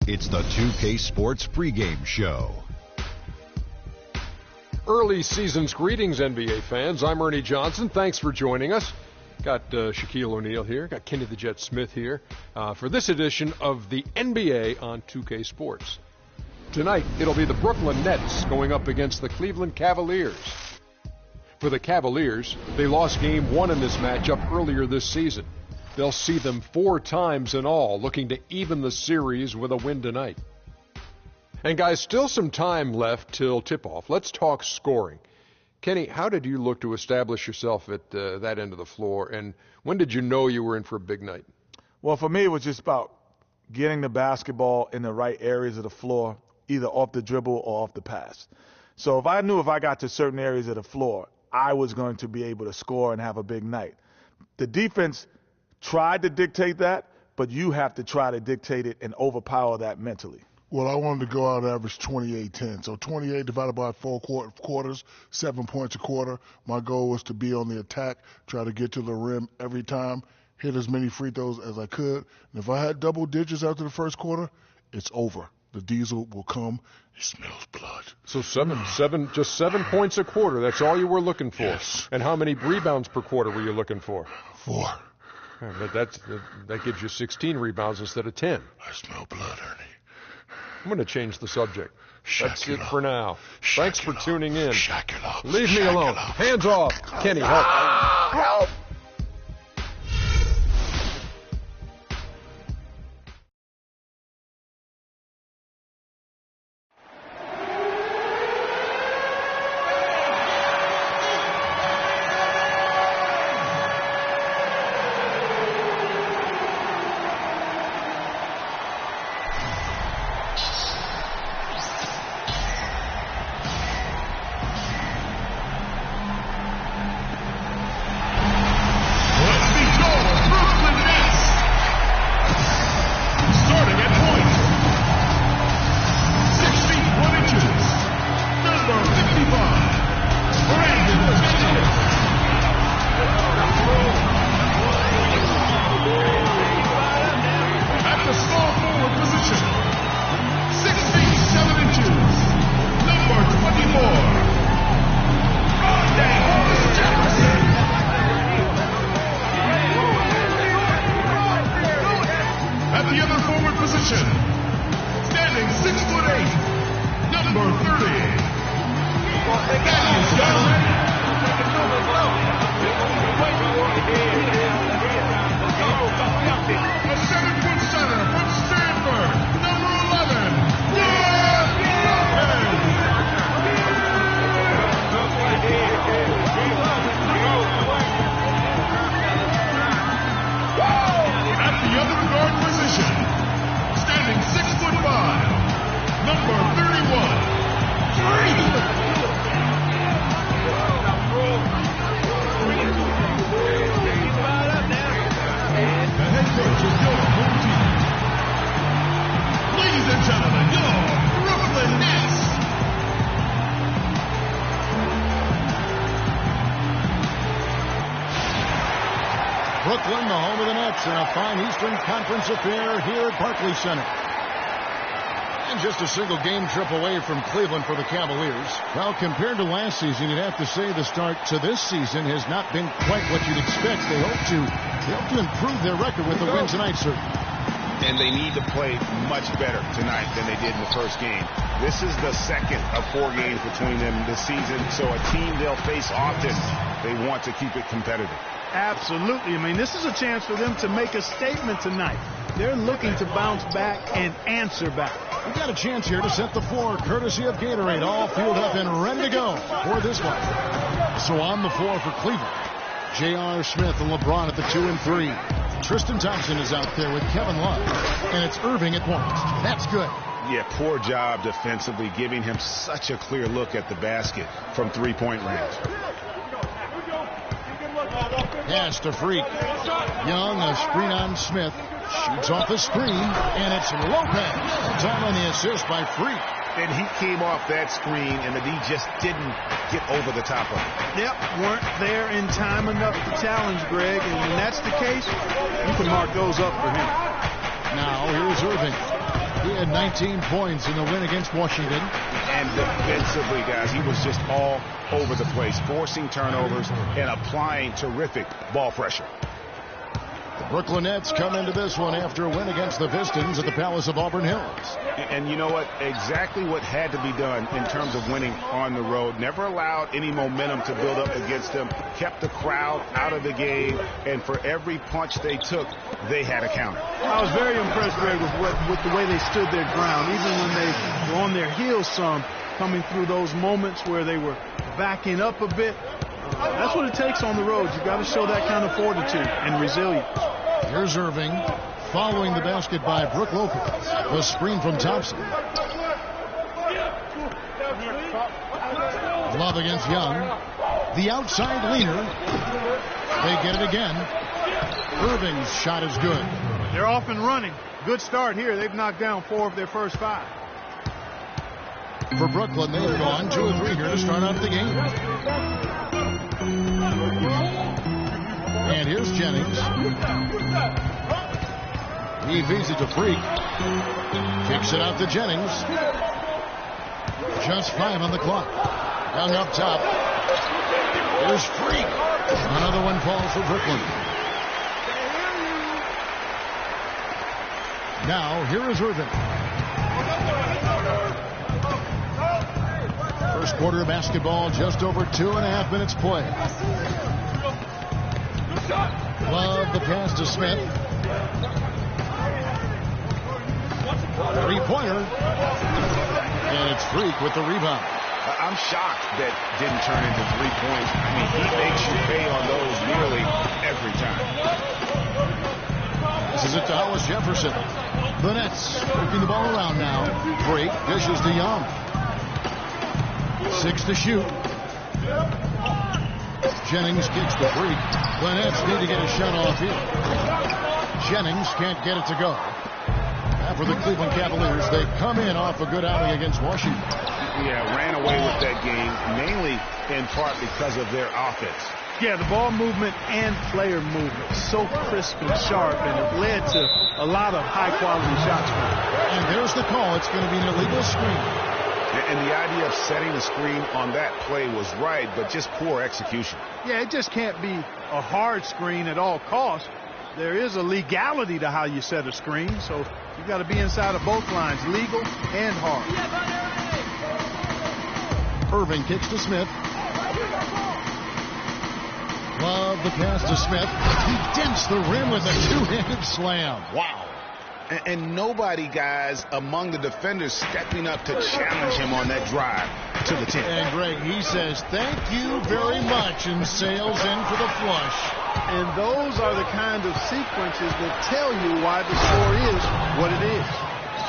It's the 2K Sports pregame show. Early season's greetings, NBA fans. I'm Ernie Johnson. Thanks for joining us. Got Shaquille O'Neal here. Got Kenny the Jet Smith here for this edition of the NBA on 2K Sports. Tonight, it'll be the Brooklyn Nets going up against the Cleveland Cavaliers. For the Cavaliers, they lost Game 1 in this matchup earlier this season. They'll see them 4 times in all, looking to even the series with a win tonight. And guys, still some time left till tip-off. Let's talk scoring. Kenny, how did you look to establish yourself at that end of the floor, and when did you know you were in for a big night? Well, for me, it was just about getting the basketball in the right areas of the floor, either off the dribble or off the pass. So if I knew if I got to certain areas of the floor, I was going to be able to score and have a big night. The defense tried to dictate that, but you have to try to dictate it and overpower that mentally. Well, I wanted to go out and average 28-10. So 28 divided by 4 quarters, 7 points a quarter. My goal was to be on the attack, try to get to the rim every time, hit as many free throws as I could. And if I had double digits after the first quarter, it's over. The diesel will come. It smells blood. So just 7 points a quarter. That's all you were looking for. Yes. And how many rebounds per quarter were you looking for? 4. That gives you 16 rebounds instead of 10. I smell blood, Ernie. I'm going to change the subject. That's it for now. Shack Thanks for tuning in. Shack Leave me alone. Hands off. Kenny, help. Help! Brooklyn, the home of the Nets, in a fine Eastern Conference affair here at Barclays Center. And just a single game trip away from Cleveland for the Cavaliers. Well, compared to last season, you'd have to say the start to this season has not been quite what you'd expect. They hope to improve their record with the win tonight, sir. And they need to play much better tonight than they did in the first game. This is the second of 4 games between them this season, so a team they'll face often. They want to keep it competitive. Absolutely. I mean, this is a chance for them to make a statement tonight. They're looking to bounce back and answer back. We got a chance here to set the floor, courtesy of Gatorade, all fueled up and ready to go for this one. So on the floor for Cleveland, J.R. Smith and LeBron at the 2 and 3. Tristan Thompson is out there with Kevin Love, and it's Irving at point. That's good. Yeah, poor job defensively, giving him such a clear look at the basket from three-point range. Pass to Freak. Young, a screen on Smith. Shoots off the screen, and it's Lopez. Time on the assist by Freak. And he came off that screen, and the D just didn't get over the top of it. Yep, weren't there in time enough to challenge Greg, and when that's the case, you can mark those up for him. Now here's Irving. He had 19 points in the win against Washington. And defensively, guys, he was just all over the place, forcing turnovers and applying terrific ball pressure. The Brooklyn Nets come into this one after a win against the Pistons at the Palace of Auburn Hills. And you know what? Exactly what had to be done in terms of winning on the road. Never allowed any momentum to build up against them. Kept the crowd out of the game. And for every punch they took, they had a counter. I was very impressed, Greg, with the way they stood their ground, even when they were on their heels some, coming through those moments where they were backing up a bit. That's what it takes on the road. You got to show that kind of fortitude and resilience. Here's Irving following the basket by Brook Lopez. The screen from Thompson. Love against Young. The outside leaner. They get it again. Irving's shot is good. They're off and running. Good start here. They've knocked down 4 of their first 5. For Brooklyn, they've gone 2 or 3 here to start out the game. And here's Jennings. He feeds it to Freak. Kicks it out to Jennings. Just 5 on the clock. Young up top. Here's Freak. Another one falls for Brooklyn. Now, here is Irving. First quarter of basketball, just over 2.5 minutes play. Love the pass to Smith. 3-pointer. And it's Freak with the rebound. I'm shocked that didn't turn into 3 points. I mean, he makes you pay on those nearly every time. This is it to Hollis Jefferson. The Nets working the ball around now. Freak dishes to Young. 6 to shoot. Jennings kicks the Freak. The Nets need to get a shot off here. Jennings can't get it to go. Now for the Cleveland Cavaliers, they come in off a good outing against Washington. Yeah, ran away with that game, mainly in part because of their offense. Yeah, the ball movement and player movement, so crisp and sharp, and it led to a lot of high-quality shots. And there's the call. It's going to be an illegal screen. And the idea of setting the screen on that play was right, but just poor execution. Yeah, it just can't be a hard screen at all costs. There is a legality to how you set a screen, so you got to be inside of both lines, legal and hard. Irving kicks to Smith. Love the pass to Smith. He dents the rim with a 2-handed slam. Wow. And nobody, guys, among the defenders stepping up to challenge him on that drive to the 10. And Greg, he says, thank you very much, and sails in for the flush. And those are the kind of sequences that tell you why the score is what it is.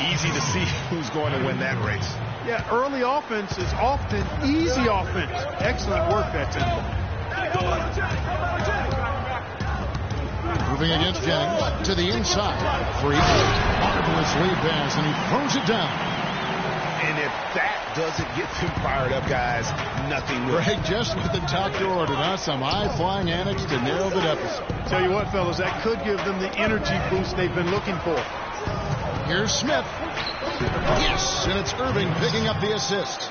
Easy to see who's going to win that race. Yeah, early offense is often easy offense. Excellent work that time. Moving against Jennings to the inside. Freak. Marvelous lead pass, and he throws it down. And if that doesn't get them fired up, guys, nothing will. Greg, just what the doctor ordered, huh? Some high-flying annex to narrow the deficit. Tell you what, fellas, that could give them the energy boost they've been looking for. Here's Smith. Yes, and it's Irving picking up the assist.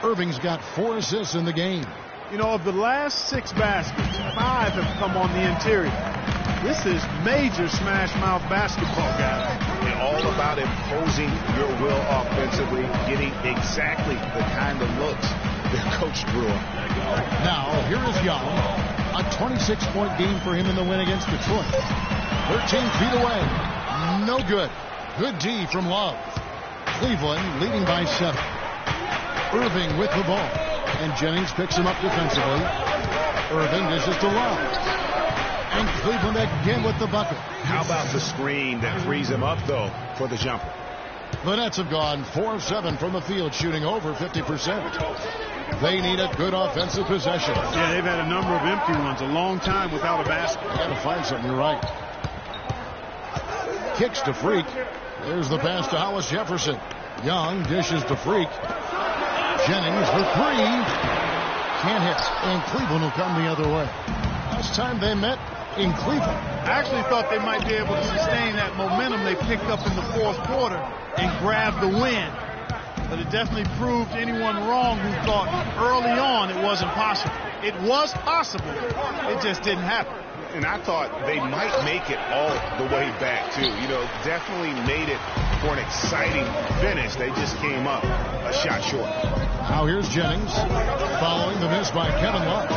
Irving's got 4 assists in the game. You know, of the last 6 baskets, 5 have come on the interior. This is major smash mouth basketball, guys. And all about imposing your will offensively, getting exactly the kind of looks that Coach drew up. Now, here is Young. A 26-point game for him in the win against Detroit. 13 feet away. No good. Good D from Love. Cleveland leading by 7. Irving with the ball. And Jennings picks him up defensively. Irving dishes to Love. And Cleveland again with the bucket. How about the screen that frees him up, though, for the jumper? The Nets have gone 4 of 7 from the field, shooting over 50%. They need a good offensive possession. Yeah, they've had a number of empty ones, a long time without a basket. They got to find something right. Kicks to Freak. There's the pass to Hollis Jefferson. Young dishes to Freak. Jennings for 3. Can't hit. And Cleveland will come the other way. Last time they met, in Cleveland. I actually thought they might be able to sustain that momentum they picked up in the fourth quarter and grab the win. But it definitely proved anyone wrong who thought early on it wasn't possible. It was possible. It just didn't happen. And I thought they might make it all the way back, too. You know, definitely made it for an exciting finish. They just came up a shot short. Now here's Jennings following the miss by Kevin Love.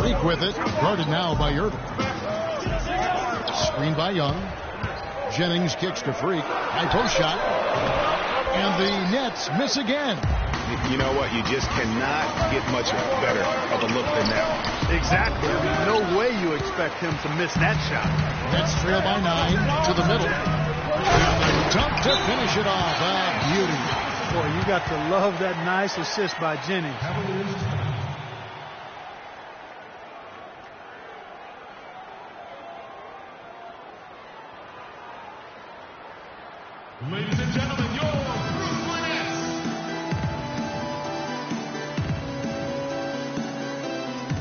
Freak with it, guarded now by Irving. Screen by Young. Jennings kicks to Freak. High post shot. And the Nets miss again. You know what? You just cannot get much better of a look than that. Exactly. I mean, no way you expect him to miss that shot. Nets trail by 9 to the middle. And the dunk to finish it off. Beauty. Boy, you got to love that nice assist by Jennings. Ladies and gentlemen, your Brooklyn Nets.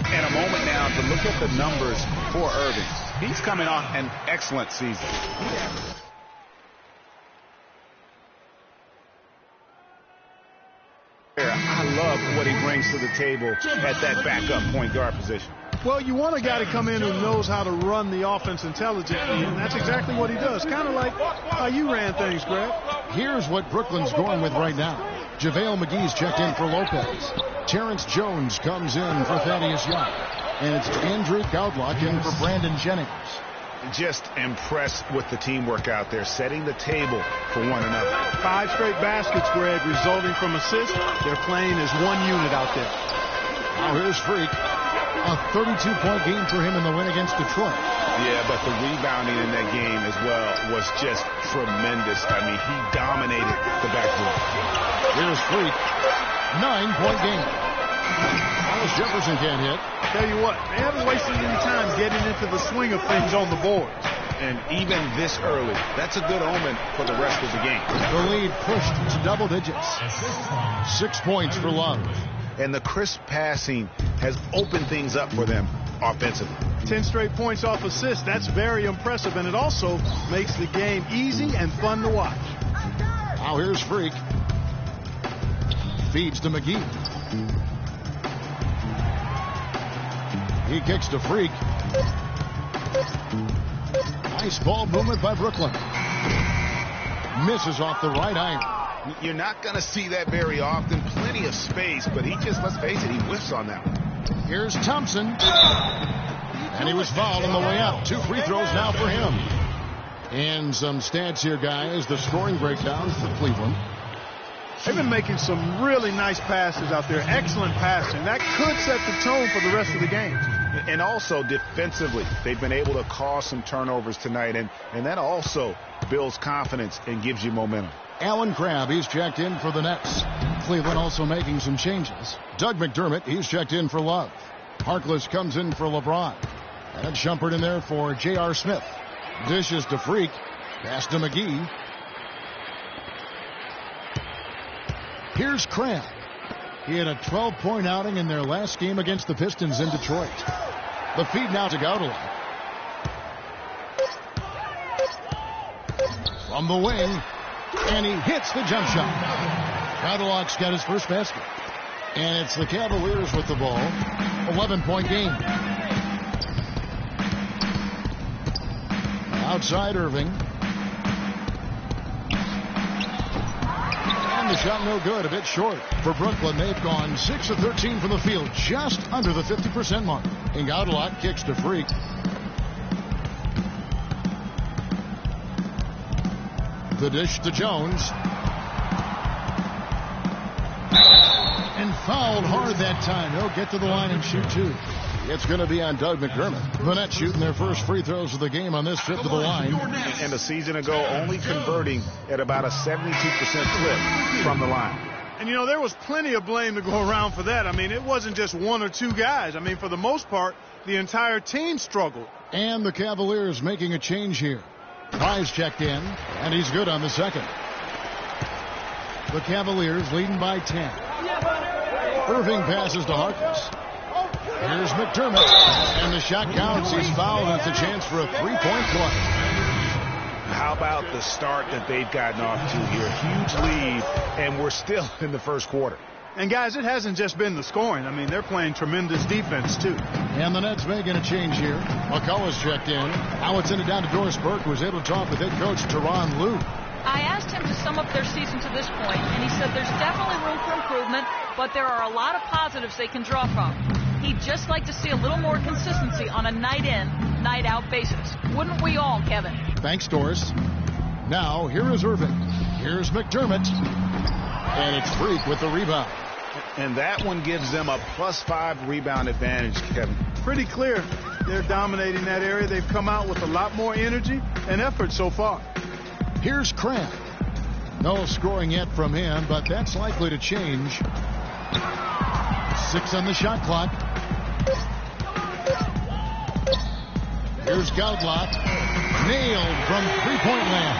And a moment now to look at the numbers for Irving. He's coming off an excellent season. I love what he brings to the table at that backup point guard position. Well, you want a guy to come in who knows how to run the offense intelligently, and that's exactly what he does. Kind of like how you ran things, Greg. Here's what Brooklyn's going with right now. JaVale McGee's checked in for Lopez. Terrence Jones comes in for Thaddeus Young. And it's Andrew Goudlock in for Brandon Jennings. Just impressed with the teamwork out there, setting the table for one another. 5 straight baskets, Greg, resulting from assists. They're playing as one unit out there. Now here's Freak. A 32-point game for him in the win against Detroit. Yeah, but the rebounding in that game as well was just tremendous. I mean, he dominated the backboard. Here's Freak. 9-point game. Alice Jefferson can't hit. Tell you what, they haven't wasted any time getting into the swing of things on the board. And even this early, that's a good omen for the rest of the game. The lead pushed to double digits. 6 points for Love. And the crisp passing has opened things up for them offensively. 10 straight points off assists. That's very impressive, and it also makes the game easy and fun to watch. Now here's Freak. Feeds to McGee. He kicks to Freak. Nice ball movement by Brooklyn. Misses off the right iron. You're not going to see that very often. Plenty of space, but he just, let's face it, he whiffs on that one. Here's Thompson. And he was fouled on the way out. 2 free throws now for him. And some stats here, guys. The scoring breakdown for Cleveland. They've been making some really nice passes out there. Excellent passing. That could set the tone for the rest of the game. And also defensively, they've been able to cause some turnovers tonight. And that also builds confidence and gives you momentum. Alan Crabb, he's checked in for the Nets. Cleveland also making some changes. Doug McDermott, he's checked in for Love. Harkless comes in for LeBron. And Shumpert in there for J.R. Smith. Dishes to Freak. Pass to McGee. Here's Crabb. He had a 12-point outing in their last game against the Pistons in Detroit. The feed now to Goudlock. From the wing. And he hits the jump shot. Goudlock's got his first basket. And it's the Cavaliers with the ball. 11-point game. Outside Irving. And the shot no good, a bit short. For Brooklyn, they've gone 6 of 13 from the field, just under the 50% mark. And Goudlock kicks to Freak. The dish to Jones. And fouled hard that time. He'll get to the line and shoot 2. It's going to be on Doug McDermott. The Nets shooting their first free throws of the game on this trip to the line. And a season ago, only converting at about a 72% clip from the line. And, you know, there was plenty of blame to go around for that. I mean, it wasn't just 1 or 2 guys. I mean, for the most part, the entire team struggled. And the Cavaliers making a change here. Price checked in, and he's good on the second. The Cavaliers leading by 10. Irving passes to Harkless. Here's McDermott, and the shot counts. He's fouled, and it's a chance for a three-point play. How about the start that they've gotten off to here? Huge lead, and we're still in the first quarter. And, guys, it hasn't just been the scoring. I mean, they're playing tremendous defense, too. And the Nets making a change here. McCullough's checked in. Now it's in it down to Doris Burke, who was able to talk with head coach Teron Lue. I asked him to sum up their season to this point, and he said there's definitely room for improvement, but there are a lot of positives they can draw from. He'd just like to see a little more consistency on a night-in, night-out basis. Wouldn't we all, Kevin? Thanks, Doris. Now, here is Irving. Here's McDermott. And it's Freak with the rebound. And that one gives them a +5 rebound advantage, Kevin. Pretty clear they're dominating that area. They've come out with a lot more energy and effort so far. Here's Cram. No scoring yet from him, but that's likely to change. 6 on the shot clock. Here's Gaudlat. Nailed from three-point land.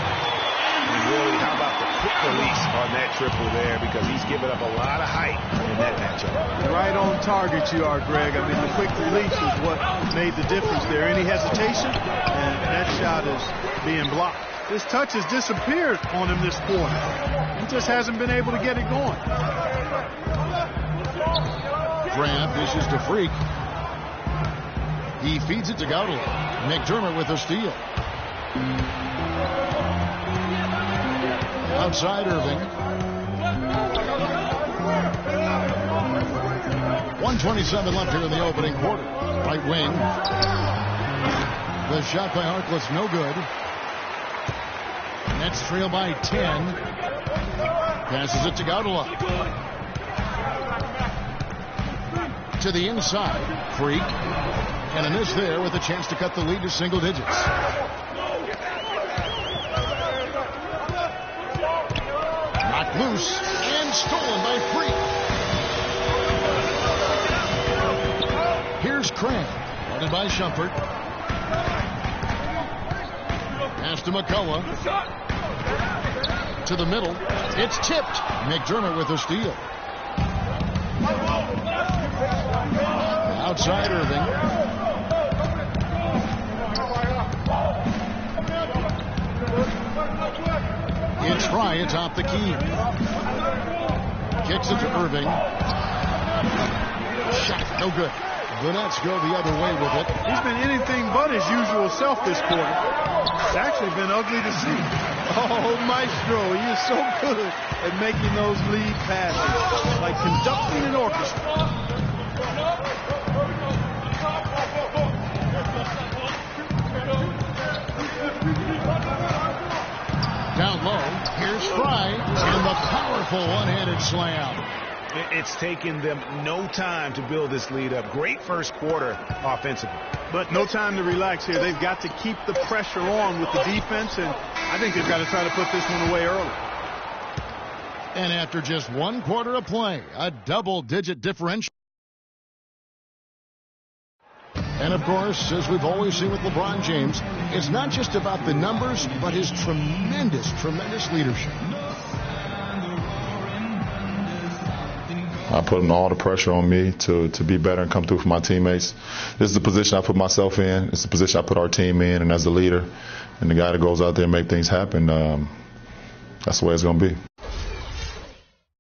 And really, how about the quick release on that triple there, because he's given up a lot of height in that matchup. Right on target you are, Greg. I mean, the quick release is what made the difference there. Any hesitation, and that shot is being blocked. His touch has disappeared on him this quarter. He just hasn't been able to get it going. Grant dishes to Freak. He feeds it to Gaudala. McDermott with a steal. Outside Irving. 1:27 left here in the opening quarter. Right wing. The shot by Harkless, no good. Nets trail by 10. Passes it to Gaudala. To the inside. Freak. And a miss there with a chance to cut the lead to single digits. Knocked loose and stolen by Freak. Here's Cram. Guarded by Shumpert. Pass to McCullough. To the middle. It's tipped. McDermott with a steal. Outside Irving. It's Fry atop the key. Kicks it to Irving. Shot, no good. The Nets go the other way with it. He's been anything but his usual self this quarter. It's actually been ugly to see. Oh, Maestro, he is so good at making those lead passes, like conducting an orchestra. Down low, here's Fry, and the powerful one-handed slam. It's taken them no time to build this lead up. Great first quarter offensively. But no time to relax here. They've got to keep the pressure on with the defense, and I think they've got to try to put this one away early. And after just one quarter of play, a double-digit differential. And, of course, as we've always seen with LeBron James, it's not just about the numbers, but his tremendous, tremendous leadership. I put all the pressure on me to be better and come through for my teammates. This is the position I put myself in. It's the position I put our team in. And as the leader and the guy that goes out there and make things happen, that's the way it's going to be.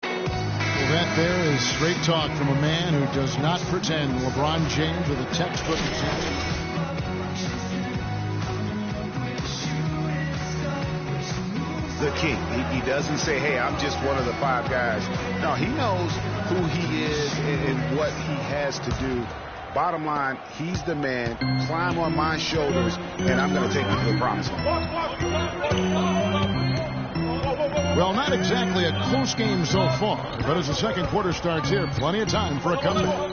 Well, that there is straight talk from a man who does not pretend. LeBron James with a textbook example. The king. He doesn't say, hey, I'm just one of the 5 guys. No, he knows who he is and what he has to do. Bottom line, he's the man. Climb on my shoulders, and I'm going to take you to the promised land. Well, not exactly a close game so far, but as the second quarter starts here, plenty of time for a comeback.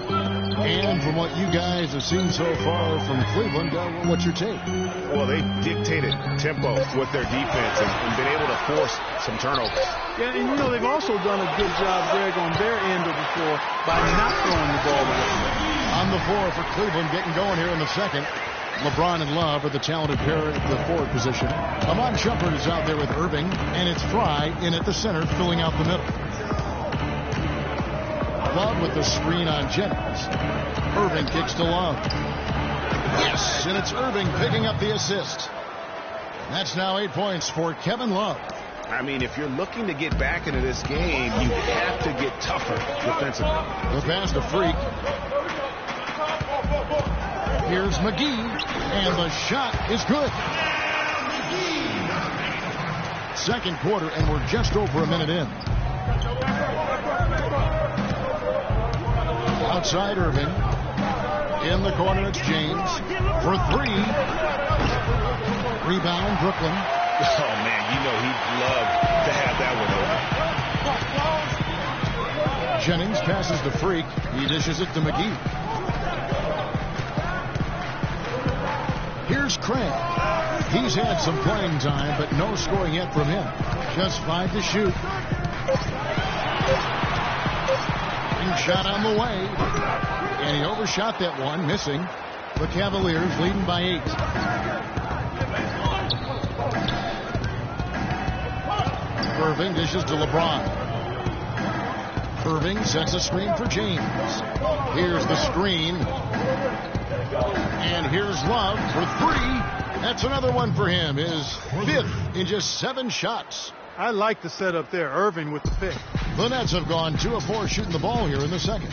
And from what you guys have seen so far from Cleveland, what's your take? Well, they dictated tempo with their defense and been able to force some turnovers. Yeah, and, you know, they've also done a good job, Greg, on their end of the floor by not throwing the ball away. On the floor for Cleveland, getting going here in the second. LeBron and Love are the talented pair at the forward position. Amon Shumpert is out there with Irving, and it's Fry in at the center, filling out the middle. Love with the screen on Jennings. Irving kicks to Love. Yes, and it's Irving picking up the assist. That's now 8 points for Kevin Love. I mean, if you're looking to get back into this game, you have to get tougher defensively. The pass to Freak. Here's McGee, and the shot is good. Second quarter, and we're just over a minute in. Outside Irving. In the corner, it's James for three. Rebound, Brooklyn. Oh, man, you know he'd love to have that one open. Jennings passes to Freak. He dishes it to McGee. Here's Craig. He's had some playing time, but no scoring yet from him. Just 5 to shoot. And shot on the way. And he overshot that one, missing. The Cavaliers leading by 8. Irving dishes to LeBron. Irving sets a screen for James. Here's the screen. And here's Love for 3. That's another one for him. His 5th in just 7 shots. I like the setup there. Irving with the pick. The Nets have gone 2 of 4 shooting the ball here in the second.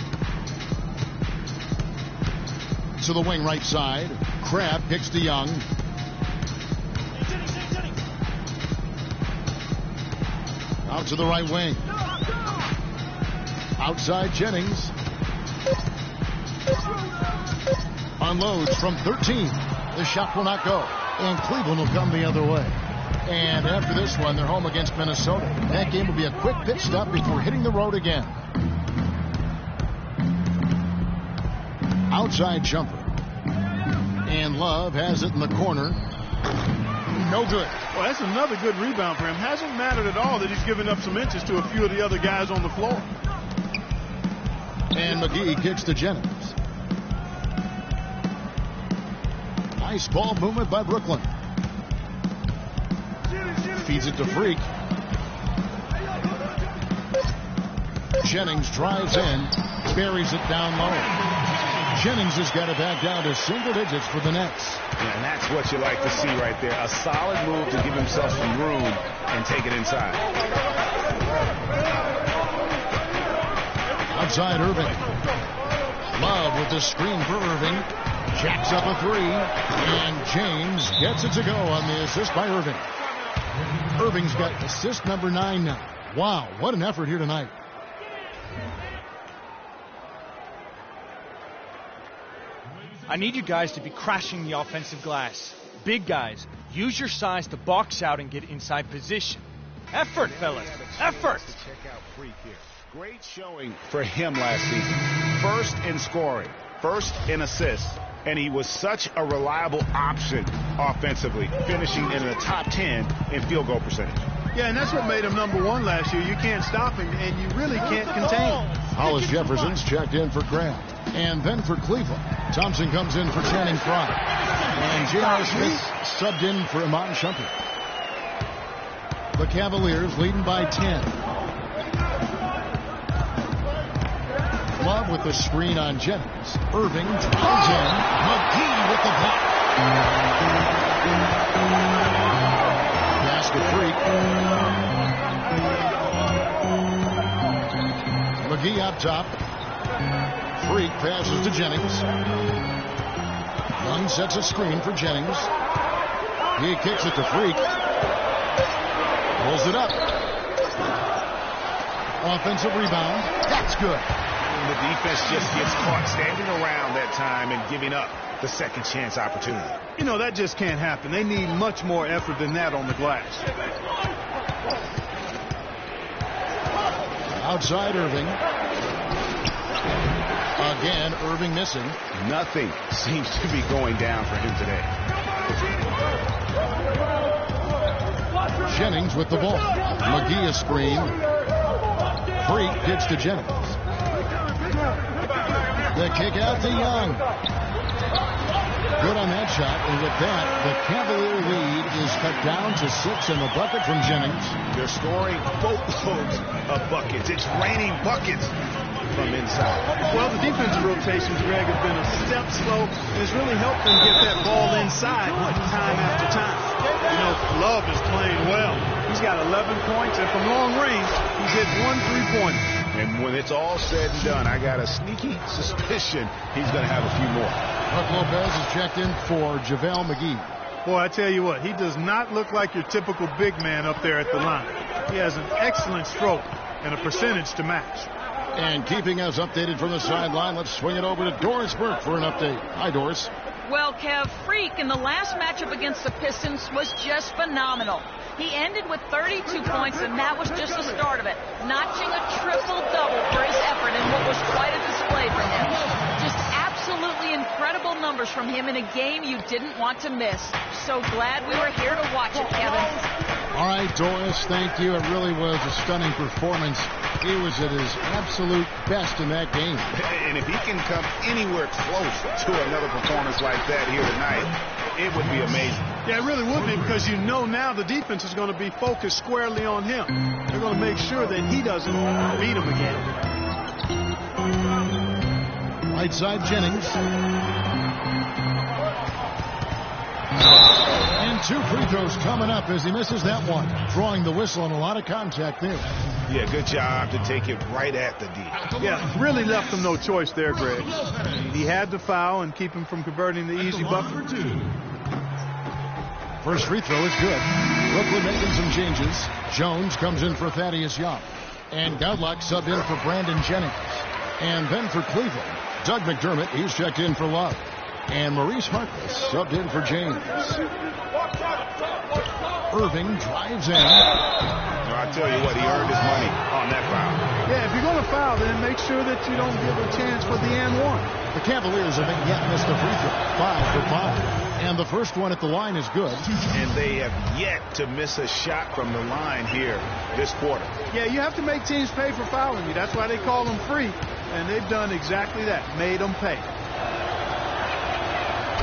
To the wing right side. Crab kicks to Young. Out to the right wing. Outside Jennings. Unloads from 13. The shot will not go. And Cleveland will come the other way. And after this one, they're home against Minnesota. That game will be a quick pit stop before hitting the road again. Outside jumper. And Love has it in the corner. No good. Well, that's another good rebound for him. Hasn't mattered at all that he's given up some inches to a few of the other guys on the floor. And McGee kicks to Jennings. Nice ball movement by Brooklyn. Feeds it to Freak. Jennings drives in. Buries it down low. Jennings has got it back down to single digits for the Nets. Yeah, and that's what you like to see right there. A solid move to give himself some room and take it inside. Outside Irving. Love with the screen for Irving. Jacks up a 3. And James gets it to go on the assist by Irving. Irving's got assist number 9 now. Wow, what an effort here tonight. I need you guys to be crashing the offensive glass. Big guys, use your size to box out and get inside position. Effort, fellas. Effort. Great showing for him last season. First in scoring, first in assists, and he was such a reliable option offensively, finishing in the top 10 in field goal percentage. Yeah, and that's what made him number 1 last year. You can't stop him, and you really can't contain him. Hollis Jefferson's checked in for Graham. And then for Cleveland, Thompson comes in for Channing Frye. And J.R. Smith subbed in for Iman Shumpert. The Cavaliers leading by 10. Love with the screen on Jennings. Irving drives in. McGee with the block. Pass to Freak. McGee up top. Freak passes to Jennings. Young sets a screen for Jennings. He kicks it to Freak. Pulls it up. Offensive rebound. That's good. And the defense just gets caught standing around that time and giving up the second chance opportunity. You know, that just can't happen. They need much more effort than that on the glass. Outside Irving. Again, Irving missing. Nothing seems to be going down for him today. Jennings with the ball. McGee a screen. Freak kicks to Jennings. The kick out to Young. Good on that shot. And with that, the Cavalier lead is cut down to 6 in the bucket from Jennings. They're scoring boatloads of buckets. It's raining buckets from inside. Well, the defensive rotations, Greg, have been a step slow, and it's really helped them get that ball inside time after time. You know, Love is playing well. He's got 11 points, and from long range, he's hit 1 3-pointer. And when it's all said and done, I got a sneaky suspicion he's going to have a few more. Buck Lopez is checked in for JaVale McGee. Boy, I tell you what, he does not look like your typical big man up there at the line. He has an excellent stroke and a percentage to match. And keeping us updated from the sideline, let's swing it over to Doris Burke for an update. Hi, Doris. Well, Kev, Freak in the last matchup against the Pistons was just phenomenal. He ended with 32 points, and that was just the start of it, notching a triple-double for his effort in what was quite a display for him. Just absolutely incredible numbers from him in a game you didn't want to miss. So glad we were here to watch it, Kevin. All right, Doris, thank you. It really was a stunning performance. He was at his absolute best in that game. And if he can come anywhere close to another performance like that here tonight, it would be amazing. Yeah, it really would be, because you know now the defense is going to be focused squarely on him. They're going to make sure that he doesn't beat him again. Right side, Jennings. And 2 free throws coming up as he misses that one. Drawing the whistle and a lot of contact there. Yeah, good job to take it right at the D. Yeah, really left him no choice there, Greg. He had to foul and keep him from converting the easy bucket. First free throw is good. Brooklyn making some changes. Jones comes in for Thaddeus Young. And Godlock subbed in for Brandon Jennings. And then for Cleveland, Doug McDermott, he's checked in for Love. And Maurice Harkless subbed in for James. Irving drives in. I tell you what, he earned his money on that foul. Yeah, if you're going to foul, then make sure that you don't give a chance for the and one. The Cavaliers haven't yet missed a free throw. 5 for 5. And the first one at the line is good. And they have yet to miss a shot from the line here this quarter. Yeah, you have to make teams pay for fouling you. That's why they call them free. And they've done exactly that, made them pay.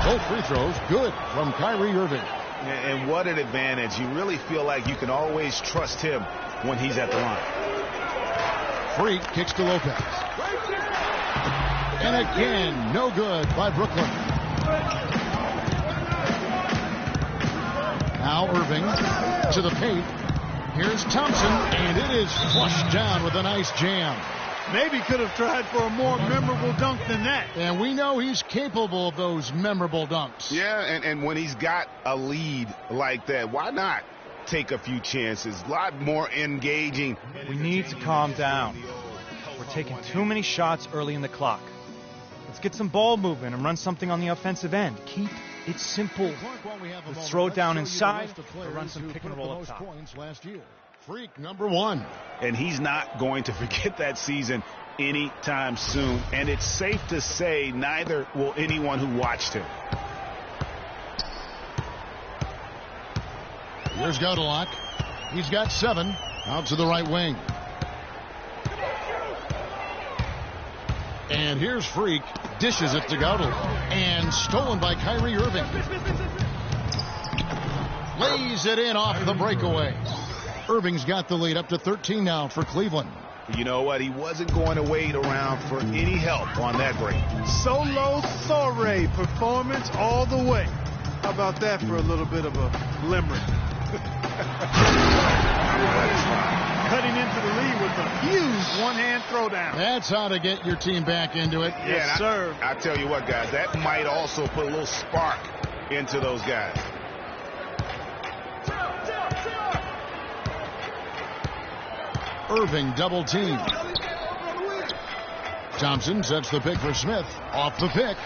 Both free throws good from Kyrie Irving. And what an advantage. You really feel like you can always trust him when he's at the line. Freak kicks to Lopez. And again, no good by Brooklyn. Now Irving to the paint. Here's Thompson, and it is flushed down with a nice jam. Maybe could have tried for a more memorable dunk than that. And we know he's capable of those memorable dunks. Yeah, and when he's got a lead like that, why not take a few chances? A lot more engaging. We need to calm down. We're taking too many shots early in the clock. Let's get some ball movement and run something on the offensive end. Keep it simple. Let's throw it down inside or run some pick and roll up top. Freak number 1. And he's not going to forget that season anytime soon. And it's safe to say neither will anyone who watched him. Here's Godlock. He's got 7. Out to the right wing. And here's Freak. Dishes it to Godlock. And stolen by Kyrie Irving. Lays it in off the breakaway. Irving's got the lead up to 13 now for Cleveland. You know what? He wasn't going to wait around for any help on that break. Solo Soiree performance all the way. How about that for a little bit of a limerick? Cutting into the lead with a huge one-hand throwdown. That's how to get your team back into it. Yes, sir. I tell you what, guys, that might also put a little spark into those guys. Irving double team. Thompson sets the pick for Smith. Off the pick.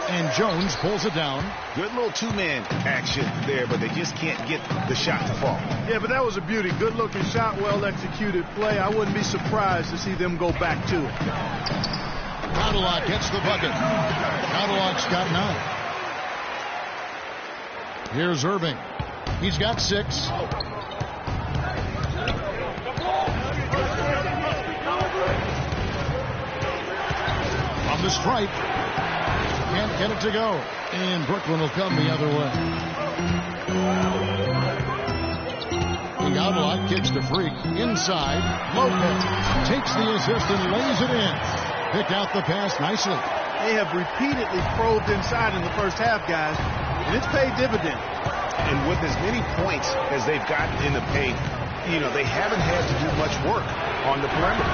And Jones pulls it down. Good little two-man action there, but they just can't get the shot to fall. Yeah, but that was a beauty. Good-looking shot, well-executed play. I wouldn't be surprised to see them go back to it. Godlock gets the bucket. Godlock's got 9. Here's Irving. He's got 6. On the stripe. Can't get it to go. And Brooklyn will come the other way. Iguodala kicks to Freak. Inside. Lopez takes the assist and lays it in. Picked out the pass nicely. They have repeatedly probed inside in the first half, guys, and it's paid dividends. And with as many points as they've gotten in the paint, they haven't had to do much work on the perimeter.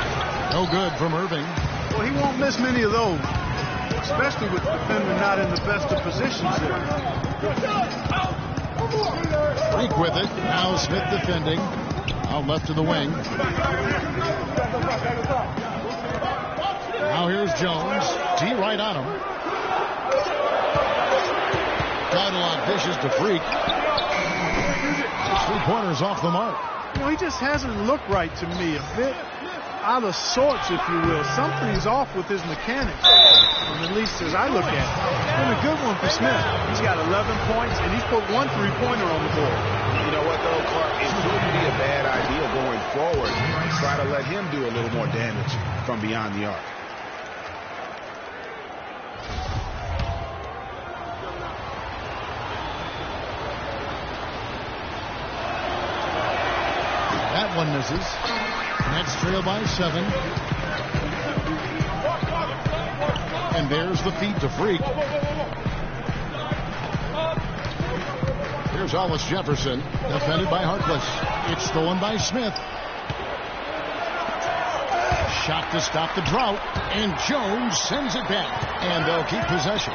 No good from Irving. Well, he won't miss many of those, especially with the defender not in the best of positions there. Freak with it. Now Smith defending. Out left to the wing. Now here's Jones. D right on him. Iguodala dishes to Freak. 3-pointers off the mark. He just hasn't looked right to me. A bit out of sorts, if you will. Something's off with his mechanics, at least as I look at it. It's been a good one for Smith. He's got 11 points, and he's put 1 3-pointer on the board. You know what, though, Clark? It wouldn't be a bad idea going forward. Try to let him do a little more damage from beyond the arc. That one misses. Nets trail by 7. And there's the feed to Freak. Here's Hollis Jefferson, defended by Harkless. It's stolen by Smith. Shot to stop the drought, and Jones sends it back, and they'll keep possession.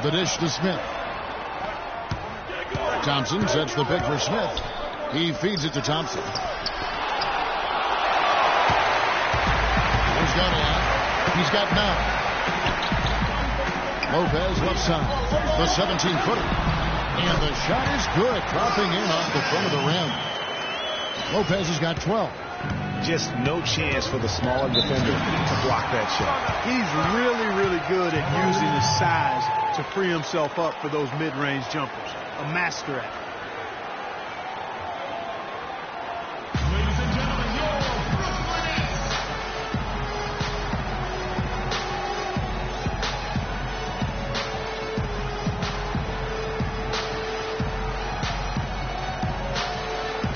The dish to Smith. Thompson sets the pick for Smith. He feeds it to Thompson. He's got a lot. He's got 9. Lopez left side. The 17-footer. And the shot is good. Dropping in off the front of the rim. Lopez has got 12. Just no chance for the smaller defender to block that shot. He's really, really good at using his size to free himself up for those mid-range jumpers. A master at it. Ladies and gentlemen, your Brooklyn Nets.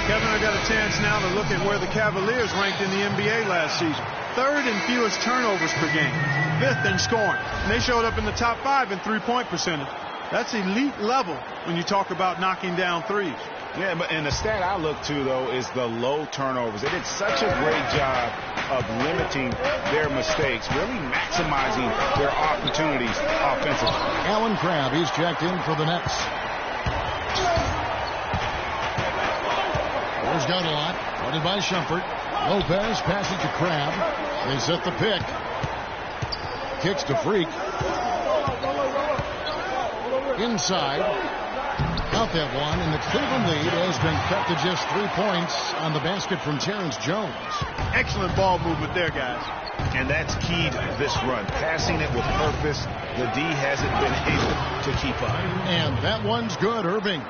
Kevin, I got a chance now to look at where the Cavaliers ranked in the NBA last season. 3rd in fewest turnovers per game. 5th in scoring. And they showed up in the top 5 in 3-point percentage. That's elite level when you talk about knocking down threes. Yeah, and the stat I look to, though, is the low turnovers. They did such a great job of limiting their mistakes, really maximizing their opportunities offensively. Alan Crabb, he's checked in for the Nets. There's Iguodala, guarded by Shumpert. Lopez passing to Crabb. They set the pick. Kicks to Freak. Inside. Count that one, and the Cleveland lead has been cut to just 3 points on the basket from Terrence Jones. Excellent ball movement there, guys. And that's key to this run. Passing it with purpose. The D hasn't been able to keep up. And that one's good, Irving.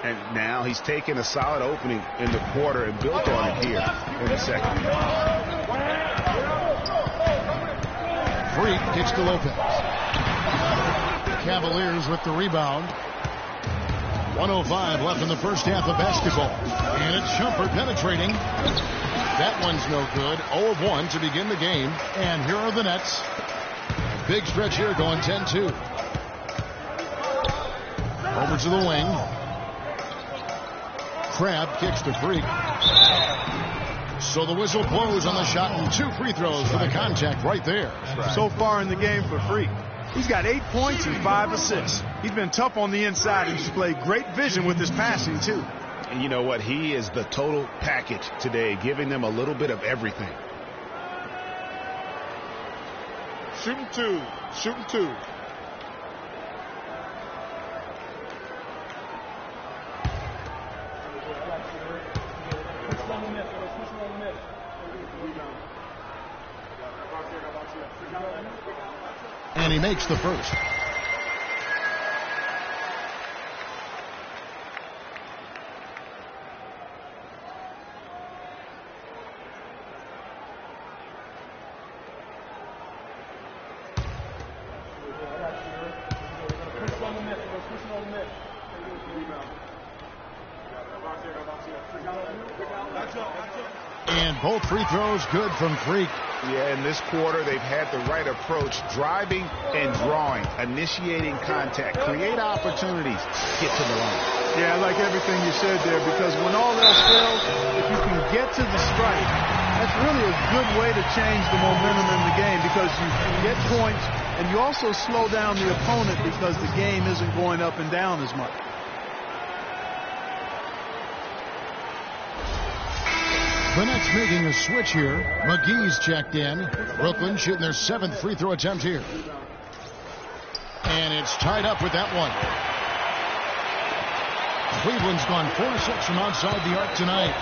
And now he's taken a solid opening in the quarter and built on it here in the second. Freak kicks to Lopez. Cavaliers with the rebound. 1:05 left in the first half of basketball. And it's Shumpert penetrating. That one's no good. 0 of 1 to begin the game. And here are the Nets. Big stretch here going 10-2. Over to the wing. Crabb kicks to Freak. So the whistle blows on the shot and 2 free throws for the contact right there. So far in the game for Freak, he's got 8 points and 5 assists. He's been tough on the inside and displayed great vision with his passing, too. And you know what? He is the total package today, giving them a little bit of everything. Shooting 2. Shooting 2. And he makes the first. And both free throws good from Freak. Yeah, in this quarter, they've had the right approach, driving and drawing, initiating contact, create opportunities, get to the line. Yeah, I like everything you said there, because when all else fails, if you can get to the strike, that's really a good way to change the momentum in the game, because you can get points and you also slow down the opponent because the game isn't going up and down as much. The Nets making a switch here. McGee's checked in. Brooklyn shooting their 7th free throw attempt here. And it's tied up with that one. Cleveland's gone 4-6 from outside the arc tonight.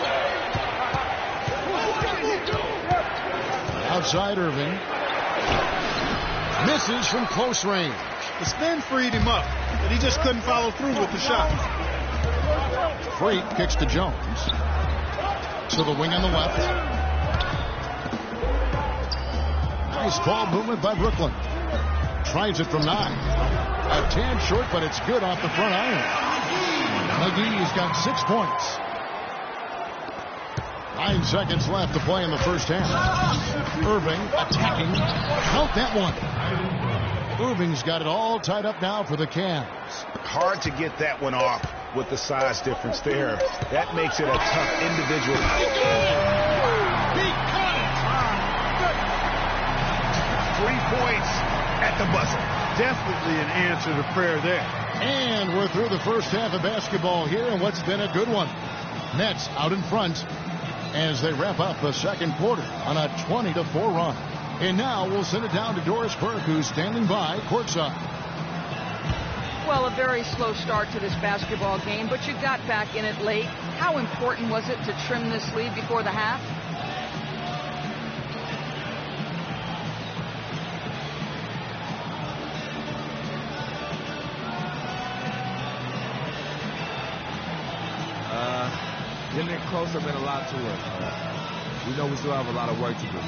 Outside Irving. Misses from close range. The spin freed him up, but he just couldn't follow through with the shot. Freak kicks to Jones. To the wing on the left. Nice ball movement by Brooklyn. Tries it from 9. A tad short, but it's good off the front iron. McGee's got 6 points. 9 seconds left to play in the first half. Irving attacking. Count that one. Irving's got it all tied up now for the Cavs. Hard to get that one off with the size difference there. That makes it a tough individual. He cut it! 3 points at the buzzer. Definitely an answer to prayer there. And we're through the first half of basketball here, and what's been a good one. Nets out in front as they wrap up the second quarter on a 20-4 run. And now we'll send it down to Doris Burke, who's standing by courtside. Well, a very slow start to this basketball game, but you got back in it late. How important was it to trim this lead before the half? Getting it closer meant a lot to us. We know we still have a lot of work to do.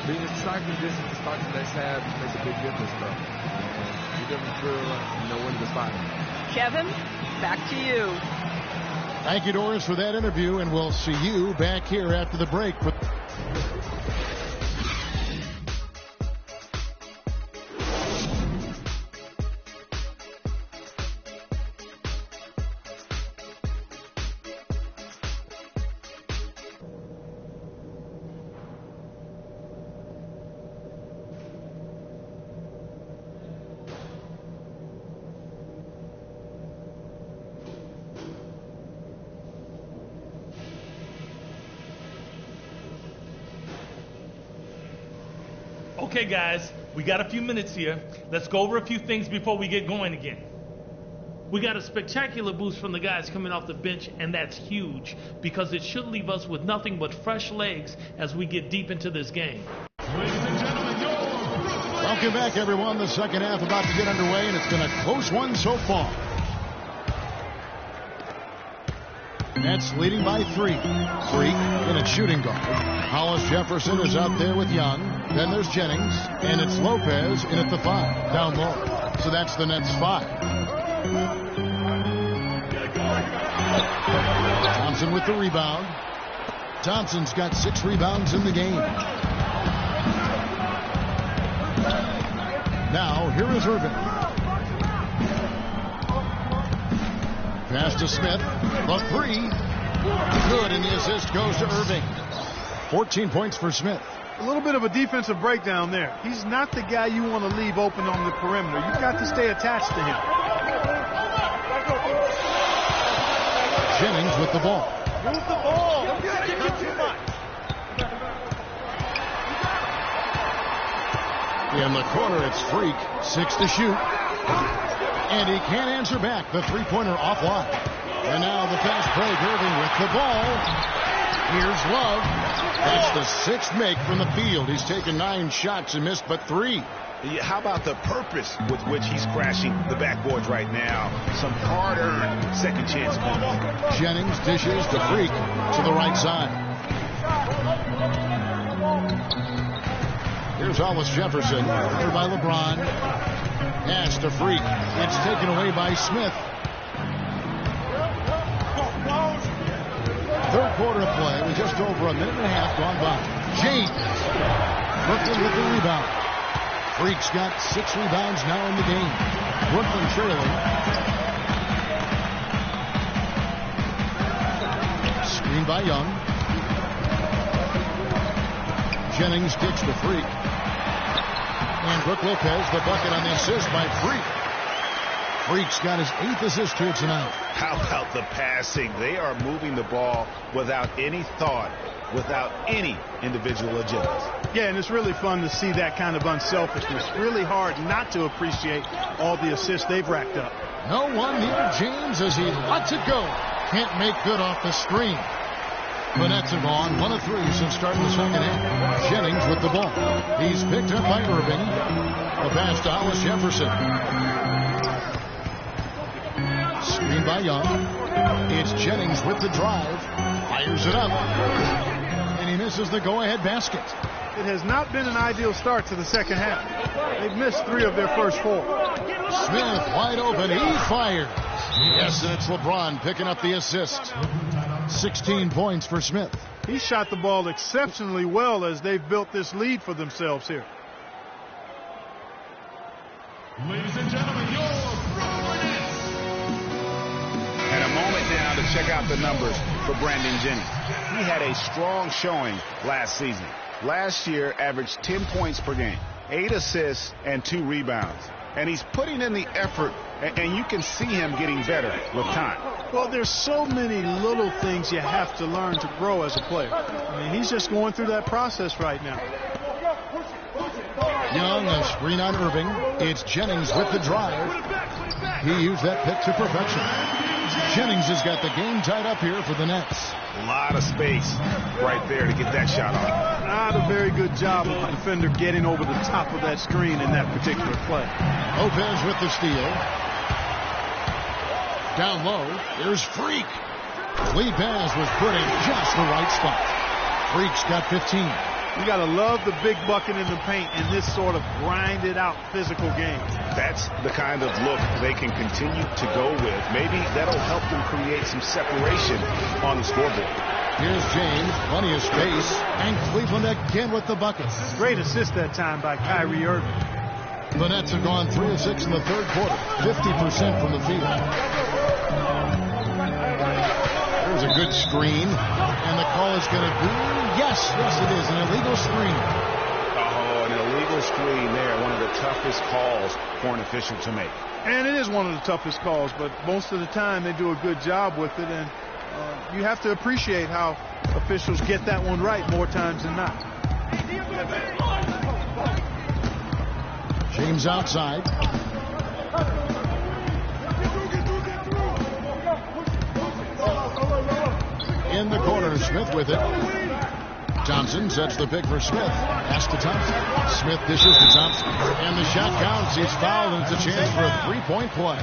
Being in striking distance to start the next half makes a big difference, though. And we didn't feel, when to spot. Kevin, back to you. Thank you, Doris, for that interview, and we'll see you back here after the break. Okay, guys, we got a few minutes here. Let's go over a few things before we get going again. We got a spectacular boost from the guys coming off the bench, and that's huge because it should leave us with nothing but fresh legs as we get deep into this game. Ladies and gentlemen, welcome back, everyone. The second half about to get underway, and it's been a close one so far. Nets leading by 3. Freak in a shooting guard. Hollis Jefferson is out there with Young. Then there's Jennings, and it's Lopez in at the 5, down low. So that's the Nets 5. Thompson with the rebound. Thompson's got 6 rebounds in the game. Now, here is Irving. Pass to Smith. The 3. Good, and the assist goes to Irving. 14 points for Smith. A little bit of a defensive breakdown there. He's not the guy you want to leave open on the perimeter. You've got to stay attached to him. Jennings with the ball. Move the ball. Don't kick it too much. In the corner, it's Freak. 6 to shoot. And he can't answer back. The three-pointer offline. And now the fast break. Irving with the ball. Here's Love. That's the 6th make from the field. He's taken 9 shots and missed but 3. How about the purpose with which he's crashing the backboards right now? Some hard-earned second chance points. Jennings dishes to Freak to the right side. Here's Hollis Jefferson. Over by LeBron. Pass to Freak. It's taken away by Smith. third quarter of play with just over a minute and a half gone by. James. Brooklyn with the rebound. Freak's got 6 rebounds now in the game. Brooklyn trailing. Screen by Young. Jennings kicks to Freak. And Brook Lopez, the bucket on the assist by Freak. Freak's got his 8th assist here tonight. How about the passing? They are moving the ball without any thought, without any individual agendas. Yeah, and it's really fun to see that kind of unselfishness. Really hard not to appreciate all the assists they've racked up. No one near James as he lets it go. Can't make good off the screen. The Nets have gone 1 of 3 since starting the second half. Jennings with the ball. He's picked up by Irving. The pass to Hollis Jefferson. Screen by Young. It's Jennings with the drive. Fires it up. And he misses the go-ahead basket. It has not been an ideal start to the second half. They've missed 3 of their first 4. Smith wide open. He fires. Yes, and it's LeBron picking up the assist. 16 points for Smith. He shot the ball exceptionally well as they've built this lead for themselves here. Ladies and gentlemen, your Brooklyn Nets. And a moment now to check out the numbers for Brandon Jennings. He had a strong showing last season. Last year averaged 10 points per game, 8 assists, and 2 rebounds. And he's putting in the effort, and you can see him getting better with time. Well, there's so many little things you have to learn to grow as a player. I mean, he's just going through that process right now. Young, a screen on Irving. It's Jennings with the drive. He used that pick to perfection. Jennings has got the game tied up here for the Nets. A lot of space right there to get that shot off. Not a very good job of the defender getting over the top of that screen in that particular play. Lopez with the steal. Down low, there's Freak. Lead pass was put in just the right spot. Freak's got 15. You got to love the big bucket in the paint in this sort of grinded out physical game. That's the kind of look they can continue to go with. Maybe that'll help them create some separation on the scoreboard. Here's James, plenty of space, and Cleveland again with the bucket. Great assist that time by Kyrie Irving. The Nets have gone 3 of 6 in the third quarter, 50% from the field. There's a good screen, and the call is going to be, yes, it is, an illegal screen. Oh, an illegal screen there, one of the toughest calls for an official to make. And it is one of the toughest calls, but most of the time they do a good job with it, and you have to appreciate how officials get that one right more times than not. James outside. In the corner, Smith with it. Thompson sets the pick for Smith. Pass to Thompson. Smith dishes to Thompson. And the shot counts. He's fouled, and it's a chance for a 3-point play.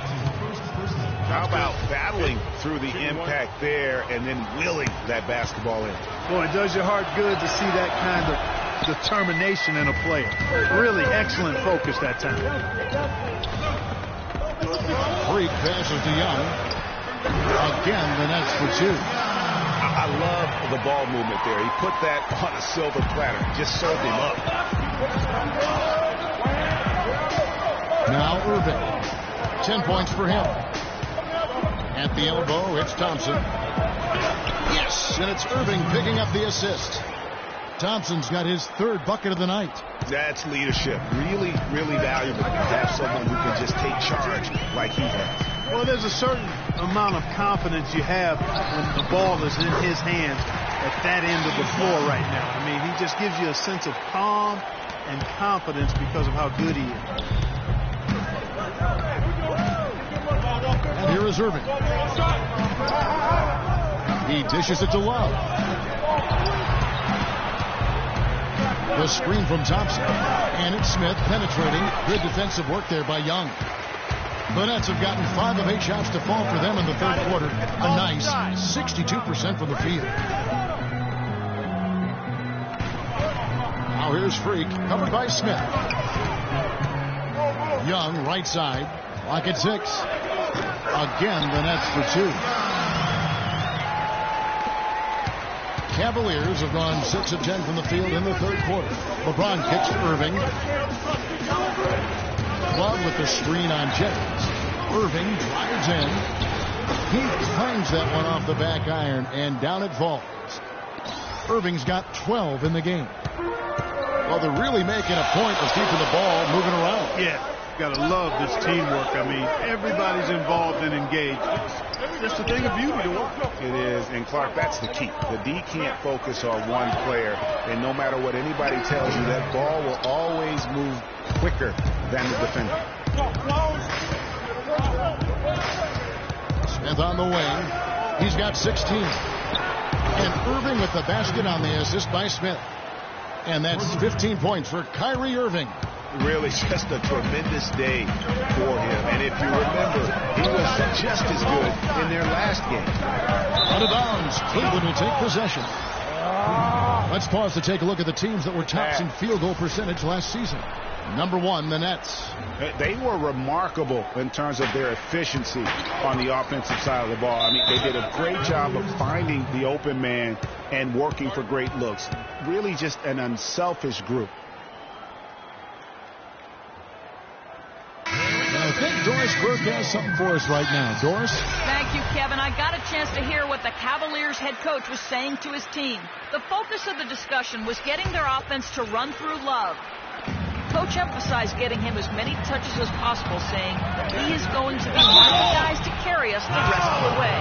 How about battling through the impact there and then willing that basketball in? Boy, it does your heart good to see that kind of determination in a player. Really excellent focus that time. Freak passes to Young. Again, the Nets for 2. I love the ball movement there. He put that on a silver platter. Just served him up. Now Irving. 10 points for him. At the elbow, it's Thompson. Yes, and it's Irving picking up the assist. Thompson's got his 3rd bucket of the night. That's leadership. Really, really valuable to have someone who can just take charge like he has. Well, there's a certain amount of confidence you have when the ball is in his hands at that end of the floor right now. I mean, he just gives you a sense of calm and confidence because of how good he is. And here is Irving. He dishes it to Love. The screen from Thompson. And it's Smith penetrating. Good defensive work there by Young. The Nets have gotten 5 of 8 shots to fall for them in the third quarter. A nice 62% from the field. Now here's Freak, covered by Smith. Young, right side. Clock at 6. Again, the Nets for 2. Cavaliers have gone 6 of 10 from the field in the third quarter. LeBron kicks to Irving. Love with the screen on Jennings. Irving drives in. He times that one off the back iron, and down it falls. Irving's got 12 in the game. Well, they're really making a point of keeping the ball moving around. Yeah, got to love this teamwork. I mean, everybody's involved and engaged. It's just a thing of beauty to watch. It is, and Clark, that's the key. The D can't focus on one player, and no matter what anybody tells you, that ball will always move quicker than the defender. Smith on the wing. He's got 16. And Irving with the basket on the assist by Smith. And that's 15 points for Kyrie Irving. Really just a tremendous day for him. And if you remember, he was just as good in their last game. Out of bounds. Cleveland will take possession. Let's pause to take a look at the teams that were tops in field goal percentage last season. Number 1, the Nets. They were remarkable in terms of their efficiency on the offensive side of the ball. I mean, they did a great job of finding the open man and working for great looks. Really just an unselfish group. I think Doris Burke has something for us right now. Doris? Thank you, Kevin. I got a chance to hear what the Cavaliers head coach was saying to his team. The focus of the discussion was getting their offense to run through Love. Coach emphasized getting him as many touches as possible, saying he is going to be one of the guys to carry us the rest of the way.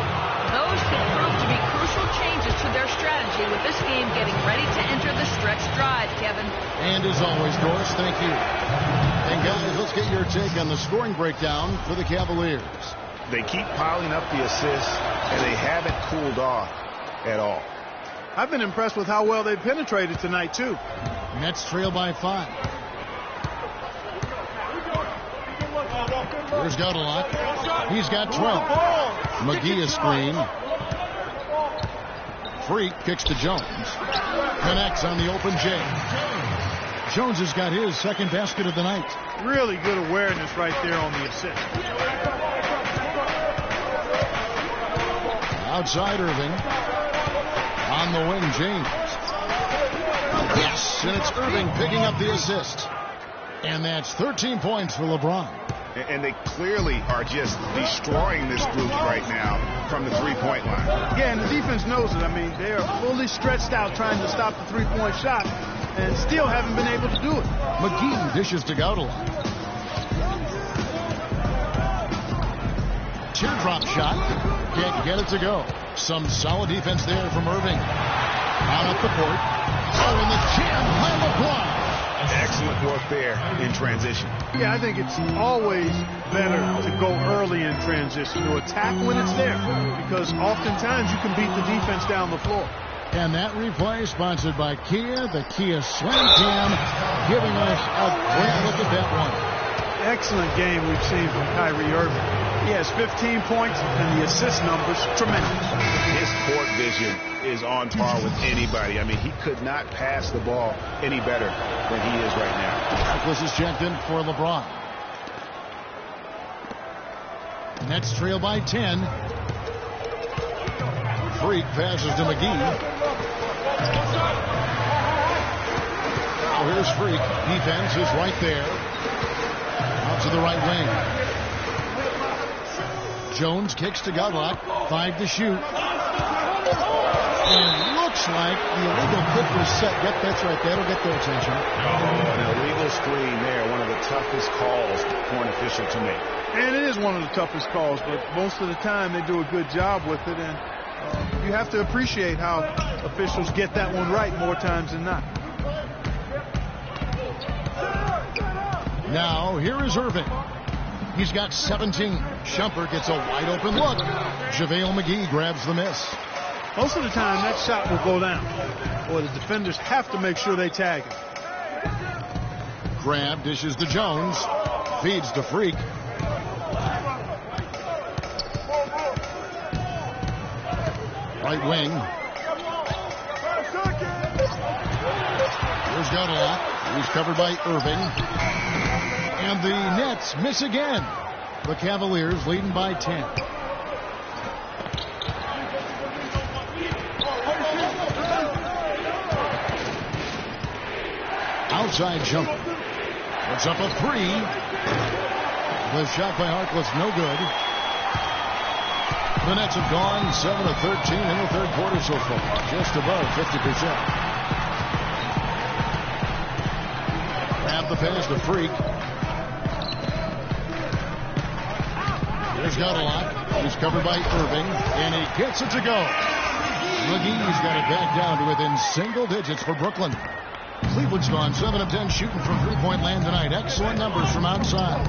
Those could prove to be crucial changes to their strategy with this game getting ready to enter the stretch drive, Kevin. And as always, Doris, thank you. And guys, let's get your take on the scoring breakdown for the Cavaliers. They keep piling up the assists, and they haven't cooled off at all. I've been impressed with how well they've penetrated tonight, too. Nets trail by 5. Here's Godelot. He's got 12. McGee a screen. Freak kicks to Jones. Connects on the open J. Jones has got his second basket of the night. Really good awareness right there on the assist. Outside Irving. On the wing, James. Yes, and it's Irving picking up the assist. And that's 13 points for LeBron. And they clearly are just destroying this group right now from the three-point line. Yeah, and the defense knows it. I mean, they are fully stretched out trying to stop the three-point shot and still haven't been able to do it. McGee dishes to Godelot. Teardrop shot. Can't get it to go. Some solid defense there from Irving. On up the court. Oh, and the jam by LeBron. Excellent work there in transition. Yeah, I think it's always better to go early in transition, to attack when it's there, because oftentimes you can beat the defense down the floor. And that replay sponsored by Kia, the Kia Slam Cam, giving us a great look at that one. Excellent game we've seen from Kyrie Irving. He has 15 points, and the assist numbers tremendous. His court vision is on par with anybody. I mean, he could not pass the ball any better than he is right now. This is checked in for LeBron. Nets trail by 10. Freak passes to McGee. Now here's Freak. Defense is right there. Out to the right wing. Jones kicks to Godelot. 5 to shoot. And it looks like the illegal kick was set. Yep, that's right. That'll get their attention. An illegal screen there. One of the toughest calls for an official to make. And it is one of the toughest calls, but most of the time they do a good job with it. And you have to appreciate how officials get that one right more times than not. Now, here is Irving. He's got 17. Shumpert gets a wide open look. JaVale McGee grabs the miss. Most of the time, that shot will go down. Or the defenders have to make sure they tag him. Grab, dishes to Jones. Feeds to Freak. Right wing. Here's Godelot. He's covered by Irving. And the Nets miss again. The Cavaliers leading by 10. outside jumper. It's up a three. The shot by Harkless, no good. The Nets have gone 7 of 13 in the third quarter so far, just above 50%. Grab the pass to Freak. Here's Gottlock. He's covered by Irving, and he gets it to go. McGee's got it back down to within single digits for Brooklyn. Cleveland's gone 7 of 10 shooting from three-point land tonight. Excellent numbers from outside.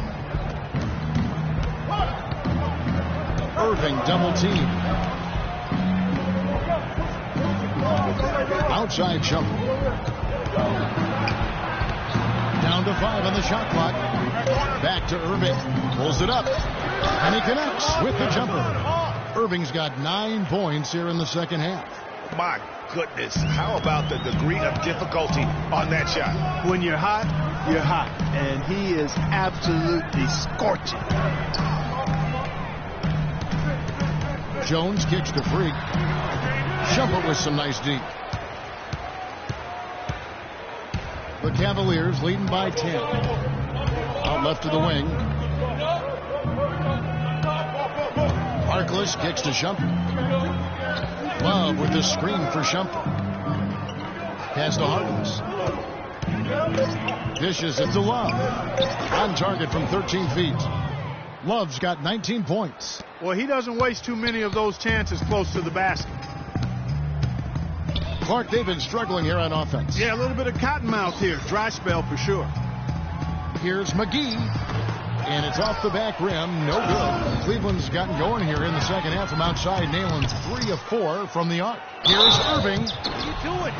Irving double team. Outside jumper. Down to 5 on the shot clock. Back to Irving. Pulls it up. And he connects with the jumper. Irving's got 9 points here in the second half. My goodness, how about the degree of difficulty on that shot? When you're hot, you're hot. And he is absolutely scorching. Jones kicks to Freak. Shumpert with some nice deep. The Cavaliers leading by 10. Out left to the wing. Harkless kicks to Shumpert. Love with the screen for Shumpert. Pass to Harkless. Dishes it to Love. On target from 13 feet. Love's got 19 points. Well, he doesn't waste too many of those chances close to the basket. Clark David struggling here on offense. Yeah, a little bit of cottonmouth here. Dry spell for sure. Here's McGee. And it's off the back rim. No good. Cleveland's gotten going here in the second half from outside, nailing 3 of 4 from the arc. Here's Irving. What are you doing?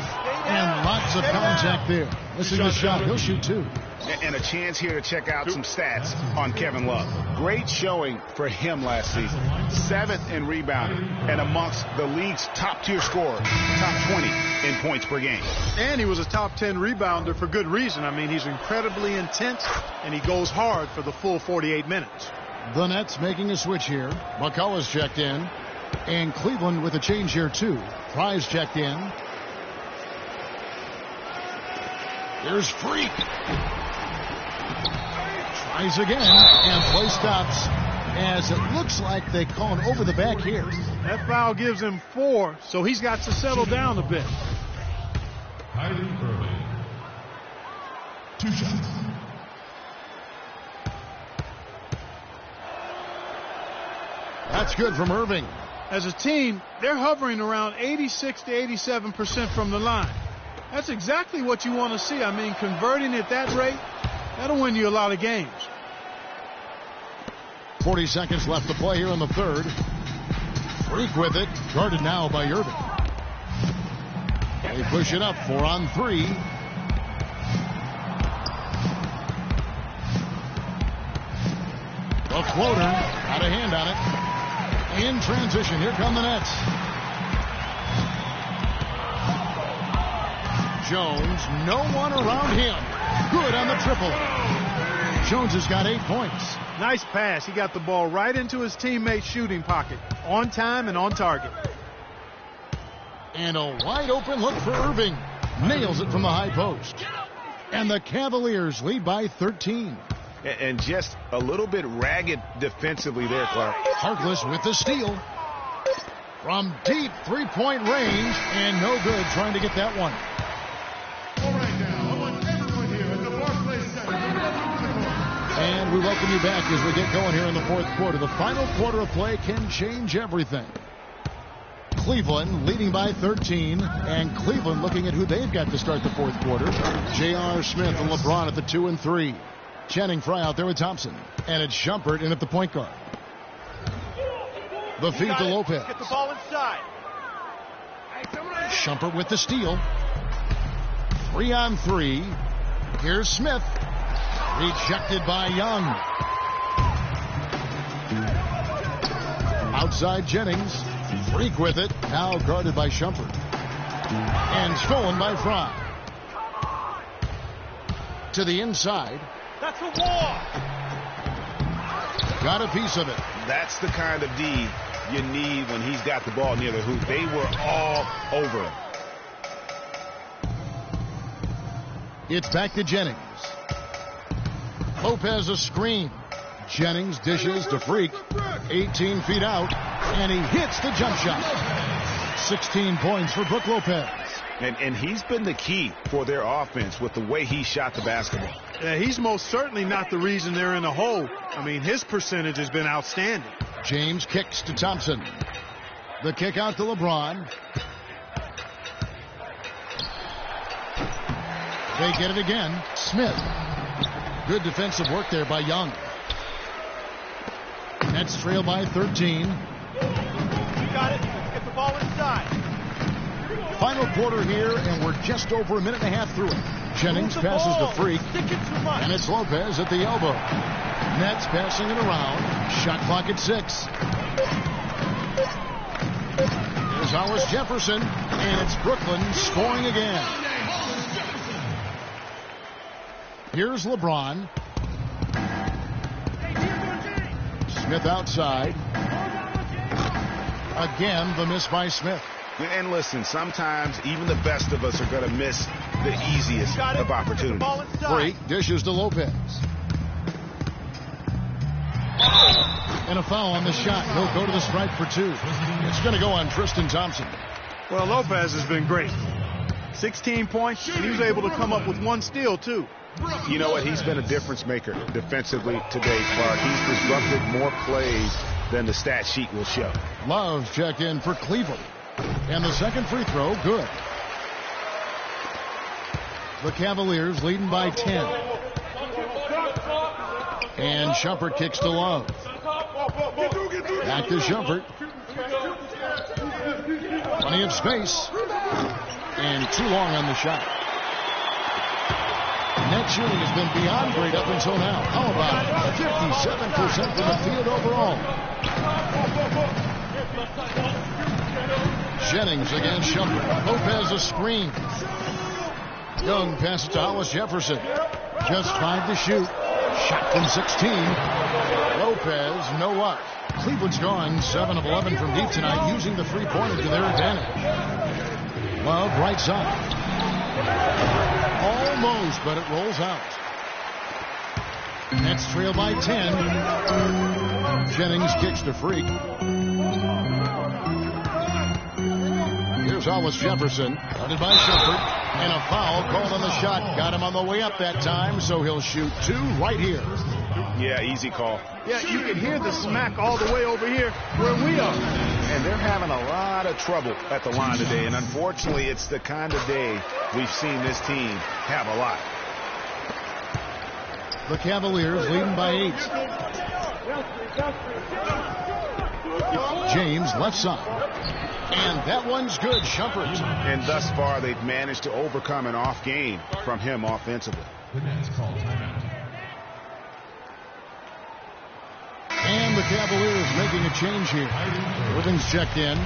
And lots of contact there. Missing the shot. He'll shoot 2. And a chance here to check out some stats on Kevin Love. Great showing for him last season. 7th in rebounding and amongst the league's top-tier scorers. Top 20 in points per game. And he was a top 10 rebounder for good reason. I mean, he's incredibly intense, and he goes hard for the full 48 minutes. The Nets making a switch here. McCullough's checked in. And Cleveland with a change here, too. Price checked in. Here's Freak. Tries again, and play stops as it looks like they call him over the back here. That foul gives him 4, so he's got to settle down a bit. 2 shots. That's good from Irving. As a team, they're hovering around 86 to 87% from the line. That's exactly what you want to see. I mean, converting at that rate, that'll win you a lot of games. 40 seconds left to play here in the third. Freak with it. Guarded now by Irving. They push it up. 4 on 3. The floater. Out of hand on it. In transition. Here come the Nets. Jones, no one around him. Good on the triple. Jones has got 8 points. Nice pass. He got the ball right into his teammate's shooting pocket. On time and on target. And a wide open look for Irving. Nails it from the high post. And the Cavaliers lead by 13. And just a little bit ragged defensively there, Clark. Harkless with the steal. From deep three-point range. And no good trying to get that one. And we welcome you back as we get going here in the fourth quarter. The final quarter of play can change everything. Cleveland leading by 13, and Cleveland looking at who they've got to start the fourth quarter. J.R. Smith and LeBron at the 2 and 3. Channing Frye out there with Thompson. And it's Shumpert in at the point guard. The feed to Lopez. Get the ball inside. Shumpert with the steal. 3 on 3. Here's Smith. Rejected by Young. Outside Jennings. Freak with it. Now guarded by Shumpert. And stolen by Frye. To the inside. That's a walk. Got a piece of it. That's the kind of D you need when he's got the ball near the hoop. They were all over him. It's back to Jennings. Lopez a screen. Jennings dishes to Freak. 18 feet out, and he hits the jump shot. 16 points for Brook Lopez. And he's been the key for their offense with the way he shot the basketball. Yeah, he's most certainly not the reason they're in the hole. I mean, his percentage has been outstanding. James kicks to Thompson. The kick out to LeBron. They get it again. Smith. Good defensive work there by Young. Nets trail by 13. You got it. Let's get the ball inside. Final quarter here, and we're just over a minute and a half through it. Jennings passes to Freak, and it's Lopez at the elbow. Nets passing it around. Shot clock at 6. Here's Hollis Jefferson, and it's Brooklyn scoring again. Here's LeBron. Smith outside. Again, the miss by Smith. And listen, sometimes even the best of us are going to miss the easiest of opportunities. Freak dishes to Lopez. And a foul on the shot. He'll go to the stripe for 2. It's going to go on Tristan Thompson. Well, Lopez has been great. 16 points, and he was able to come up with 1 steal, too. You know what? He's been a difference maker defensively today, Clark. He's disrupted more plays than the stat sheet will show. Love check in for Cleveland. And the second free throw, good. The Cavaliers leading by 10. And Shumpert kicks to Love. Back to Shumpert. Plenty of space. And too long on the shot. Net shooting has been beyond great up until now. How about 57% from the field overall? Jennings against Shumpert. Lopez a screen. Young passes to Hollis Jefferson. Just 5 to shoot. Shot from 16. Lopez, no luck. Cleveland's gone 7 of 11 from deep tonight, using the three-pointer to their advantage. Love right side. Almost, but it rolls out. Nets trail by 10. Jennings kicks to Freak. Here's Hollis Jefferson. Guarded by Shumpert. And a foul called on the shot. Got him on the way up that time, so he'll shoot 2 right here. Yeah, easy call. Yeah, you can hear the smack all the way over here where we are. And they're having a lot of trouble at the line today. And unfortunately, it's the kind of day we've seen this team have a lot. The Cavaliers leading by 8. James left side. And that one's good, Shumpert. And thus far, they've managed to overcome an off game from him offensively. And the Cavaliers making a change here. Irving's checked in.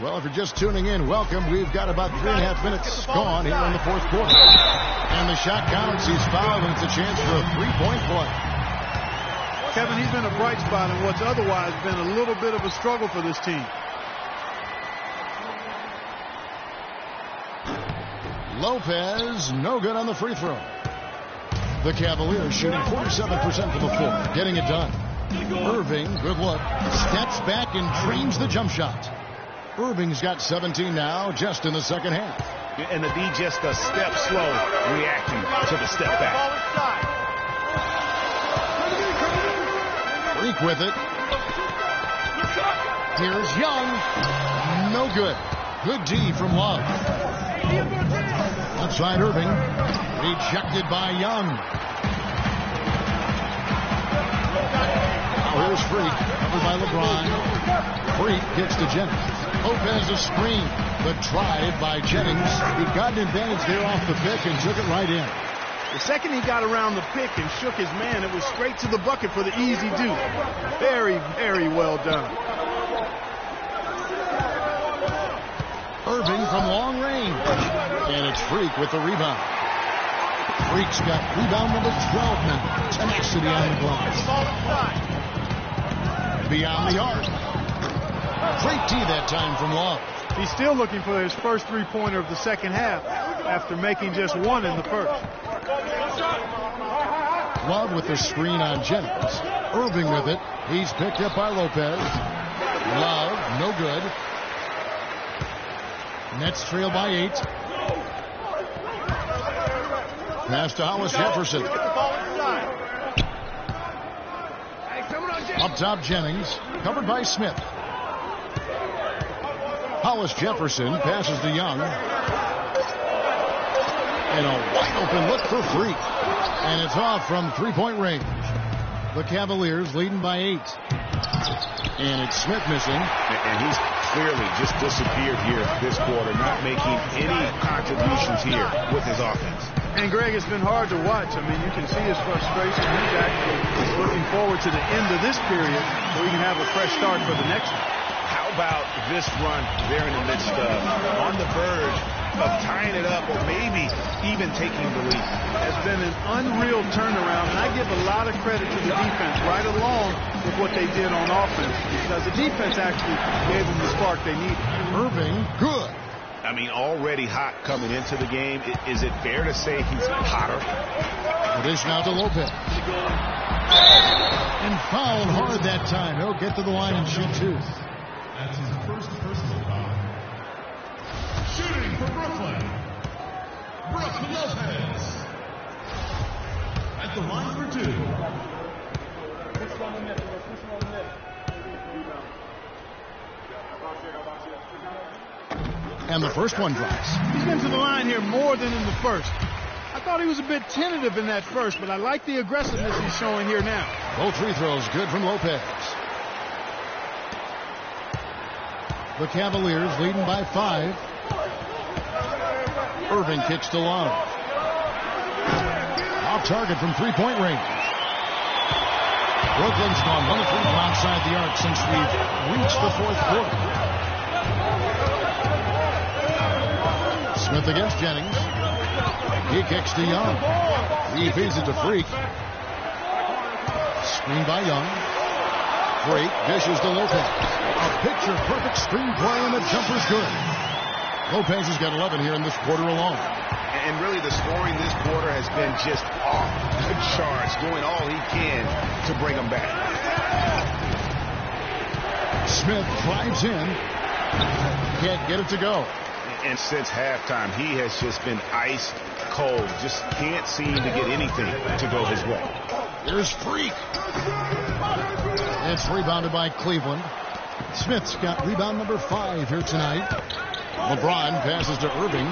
Well, if you're just tuning in, welcome. We've got about 3.5 minutes gone here in the fourth quarter. And the shot counts. He's fouled, and it's a chance for a 3-point play. Kevin, he's been a bright spot in what's otherwise been a little bit of a struggle for this team. Lopez, no good on the free throw. The Cavaliers shooting 47% from the floor, getting it done. Irving, good look, steps back and drains the jump shot. Irving's got 17 now, just in the second half. And the D just a step slow, reacting to the step back. Freak with it. Here's Young. No good. Good D from Love. Outside Irving. Rejected by Young. Now here's Freak. Covered by LeBron. Freak gets to Jennings. Lopez a screen. The drive by Jennings. He got an advantage there off the pick and took it right in. The second he got around the pick and shook his man, it was straight to the bucket for the easy do. Very, very well done. Irving from long range. And it's Freak with the rebound. Freak's got rebound number 12 now. Tenacity on the glass. Beyond the arc. Great D that time from Love. He's still looking for his first three-pointer of the second half. after making just one in the first. Love with the screen on Jennings. Irving with it. He's picked up by Lopez. Love, no good. Nets trail by 8. Pass to Hollis Jefferson. Up top, Jennings. Covered by Smith. Hollis Jefferson passes to Young. And a wide open look for Freak. And it's off from three-point range. The Cavaliers leading by 8. And it's Smith missing. And he's clearly just disappeared here this quarter, not making any contributions here with his offense. And Greg, it's been hard to watch. I mean, you can see his frustration. He's actually looking forward to the end of this period so he can have a fresh start for the next one. How about this run there in the midst of, on the verge of tying it up or maybe even taking the lead? It's been an unreal turnaround, and I give a lot of credit to the defense right along with what they did on offense, because the defense actually gave them the spark they needed. Irving, good. I mean, already hot coming into the game. Is it fair to say he's hotter? Dish now to Lopez. And fouled hard that time. He'll get to the line and shoot 2. That's his first personal foul. Shooting for Brooklyn, Brook Lopez. At the line for 2. And the first one drops. He's been to the line here more than in the first. I thought he was a bit tentative in that first, but I like the aggressiveness he's showing here now. Both free throws good from Lopez. The Cavaliers leading by 5. Irving kicks to Love. Off target from three-point range. Brooklyn's gone 1 of 3 from outside the arc since we've reached the fourth quarter. Smith against Jennings. He kicks to Young. He feeds it to Freak. Screen by Young. Freak dishes to Lopez. A picture-perfect screen play, and the jumper's good. Lopez has got 11 here in this quarter alone. And really the scoring this quarter has been just off the charts, doing all he can to bring them back. Smith drives in. Can't get it to go. And since halftime, he has just been ice cold. Just can't seem to get anything to go his way. Here's Freak. It's rebounded by Cleveland. Smith's got rebound number 5 here tonight. LeBron passes to Irving.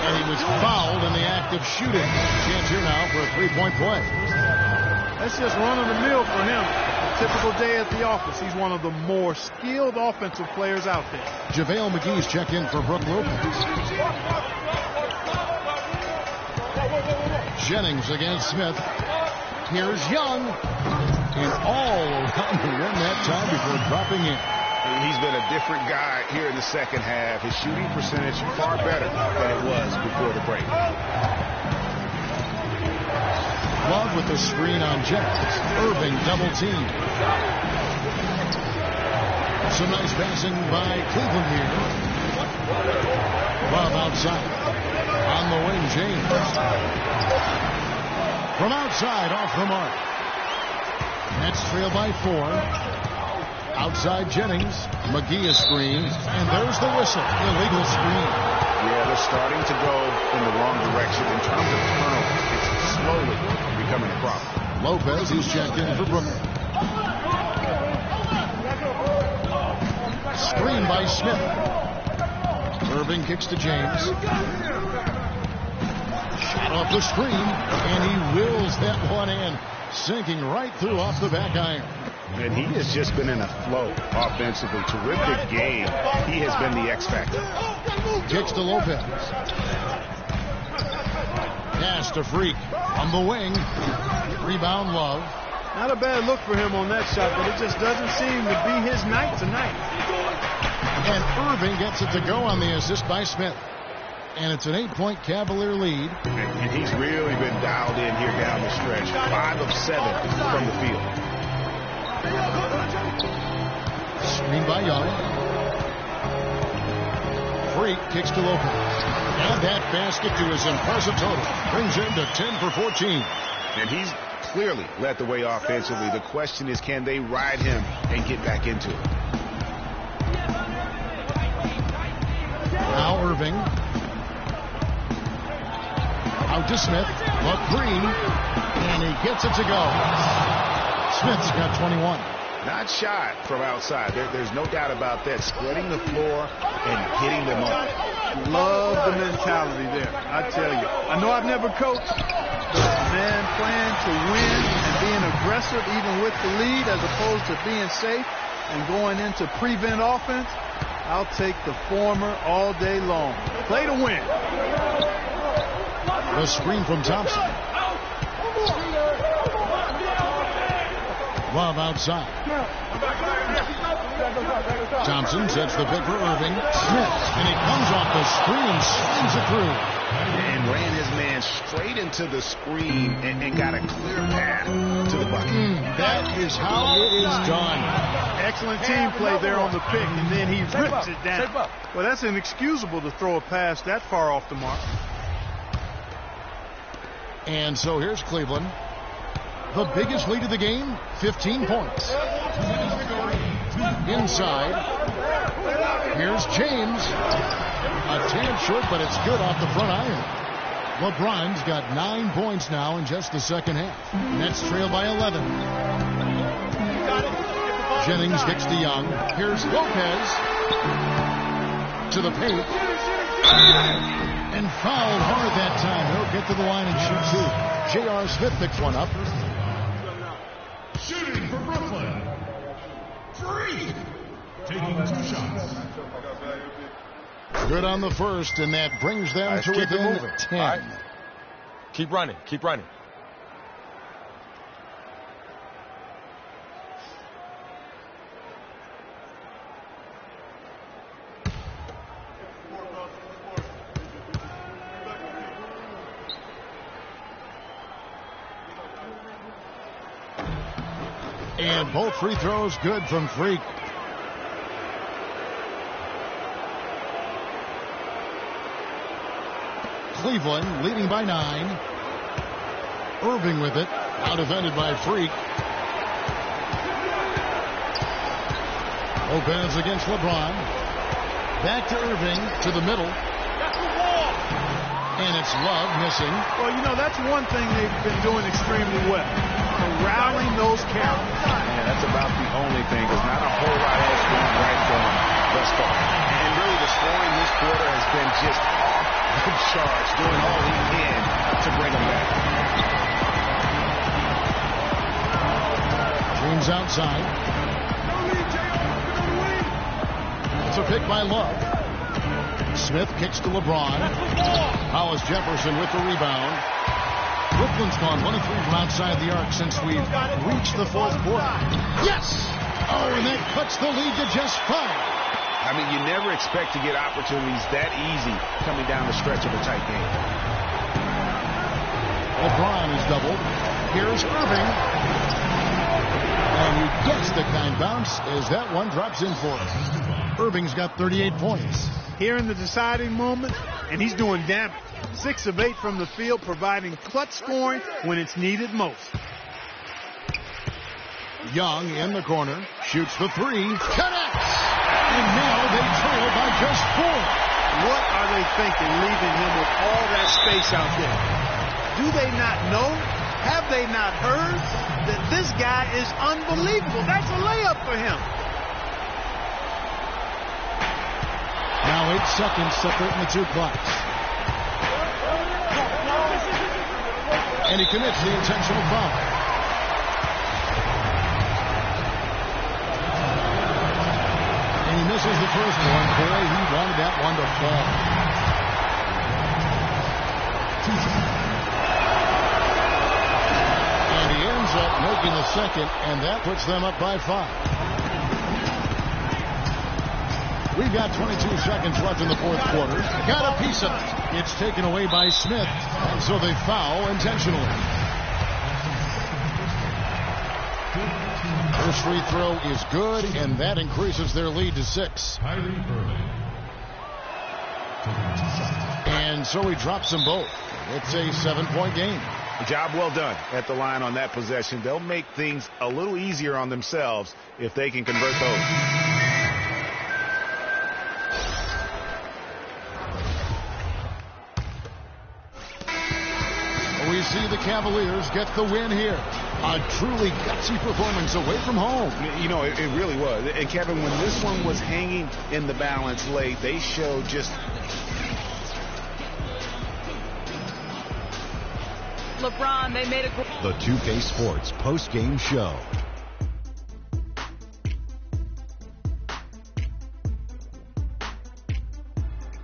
And he was fouled in the act of shooting. Chance here now for a three-point play. That's just running the mill for him. A typical day at the office. He's one of the more skilled offensive players out there. JaVale McGee's checked in for Brook Lopez. Jennings against Smith. Here's Young. And all around the rim that time before dropping in. He's been a different guy here in the second half. His shooting percentage far better than it was before the break. Love with the screen on Jennings. Irving double team. Some nice passing by Cleveland here. Love outside. On the wing, James. From outside, off the mark. Nets trail by 4. Outside Jennings. McGee is screened. And there's the whistle. Illegal screen. Yeah, they're starting to go in the wrong direction in terms of turnovers. It's slowly becoming a problem. Lopez, he's checked in for Brooklyn. Screen by Smith. Irving kicks to James. Shot off the screen, and he wills that one in, sinking right through off the back iron. And he has just been in a flow offensively. Terrific game. He has been the X factor. Kicks to Lopez. Pass to Freak on the wing. Rebound Love. Not a bad look for him on that shot, but it just doesn't seem to be his night tonight. And Irving gets it to go on the assist by Smith. And it's an 8-point Cavalier lead. And he's really been dialed in here down the stretch. 5 of 7 from the field. Screen by Young. Freak kicks to Lopez. And that basket to his impressive total brings him to 10 for 14. And he's clearly led the way offensively. The question is, can they ride him and get back into it? Now Irving. Out to Smith. Look, Green. And he gets it to go. Smith's got 21. Not shy from outside. There's no doubt about that. Spreading the floor and hitting them up. Love the mentality there, I tell you. I know I've never coached, but man, playing to win and being aggressive even with the lead as opposed to being safe and going into prevent offense, I'll take the former all day long. Play to win. The screen from Thompson. Love outside. Thompson sets the pick for Irving. Smith, and he comes off the screen and slings it through. And ran his man straight into the screen and got a clear path to the bucket. That is how it is done. Excellent team play there on the pick, and then he rips it down. Well, that's inexcusable to throw a pass that far off the mark. And so here's Cleveland. The biggest lead of the game, 15 points. Inside. Here's James. A tad short, but it's good off the front iron. LeBron's got 9 points now in just the second half. Nets trail by 11. Jennings kicks to Young. Here's Lopez. To the paint. And fouled hard that time. He'll get to the line and shoot two. J.R. Smith picks one up. Shooting for Brooklyn. Free. Taking 2 shots. Good on the first, and that brings them to within 10. Right. Keep running. Keep running. And both free throws good from Freak. Cleveland leading by 9. Irving with it. Now defended by Freak. Lopez against LeBron. Back to Irving to the middle. And it's Love missing. Well, you know, that's one thing they've been doing extremely well. Corralling those carries. Yeah, that's about the only thing. There's not a whole lot else going right for them thus far. And really the scoring this quarter has been just off the charts, doing all he can to bring them back. James outside. It's a pick by Love. Smith kicks to LeBron. Hollis Jefferson with the rebound. Brooklyn's gone 1 of 3 from outside the arc since we've reached the fourth quarter. Yes! Oh, and that cuts the lead to just 5. I mean, you never expect to get opportunities that easy coming down the stretch of a tight game. LeBron is doubled. Here's Irving. And he gets the kind bounce as that one drops in for him. Irving's got 38 points. Here in the deciding moment, and he's doing damage. 6 of 8 from the field, providing clutch scoring when it's needed most. Young in the corner, shoots the 3, connects! And now they trail by just 4. What are they thinking, leaving him with all that space out there? Do they not know? Have they not heard that this guy is unbelievable? That's a layup for him. Now 8 seconds separating the 2 clocks. And he commits the intentional foul. And he misses the first one. Boy, he wanted that one to fall. And he ends up making the second, and that puts them up by 5. We've got 22 seconds left in the fourth quarter. Got a piece of it. It's taken away by Smith, and so they foul intentionally. First free throw is good, and that increases their lead to 6. And so he drops them both. It's a 7-point game. Job well done at the line on that possession. They'll make things a little easier on themselves if they can convert those. We see the Cavaliers get the win here. A truly gutsy performance away from home. You know, it really was. And Kevin, when this one was hanging in the balance late, they showed just... LeBron, they made a... The 2K Sports post-game show.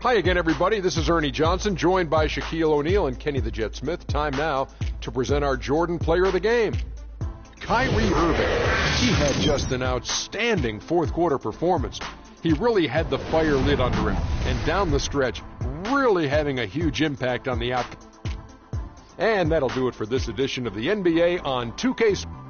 Hi again, everybody. This is Ernie Johnson, joined by Shaquille O'Neal and Kenny the Jet Smith. Time now to present our Jordan Player of the Game, Kyrie Irving. He had just an outstanding fourth-quarter performance. He really had the fire lit under him, and down the stretch, really having a huge impact on the outcome. And that'll do it for this edition of the NBA on 2K Sports.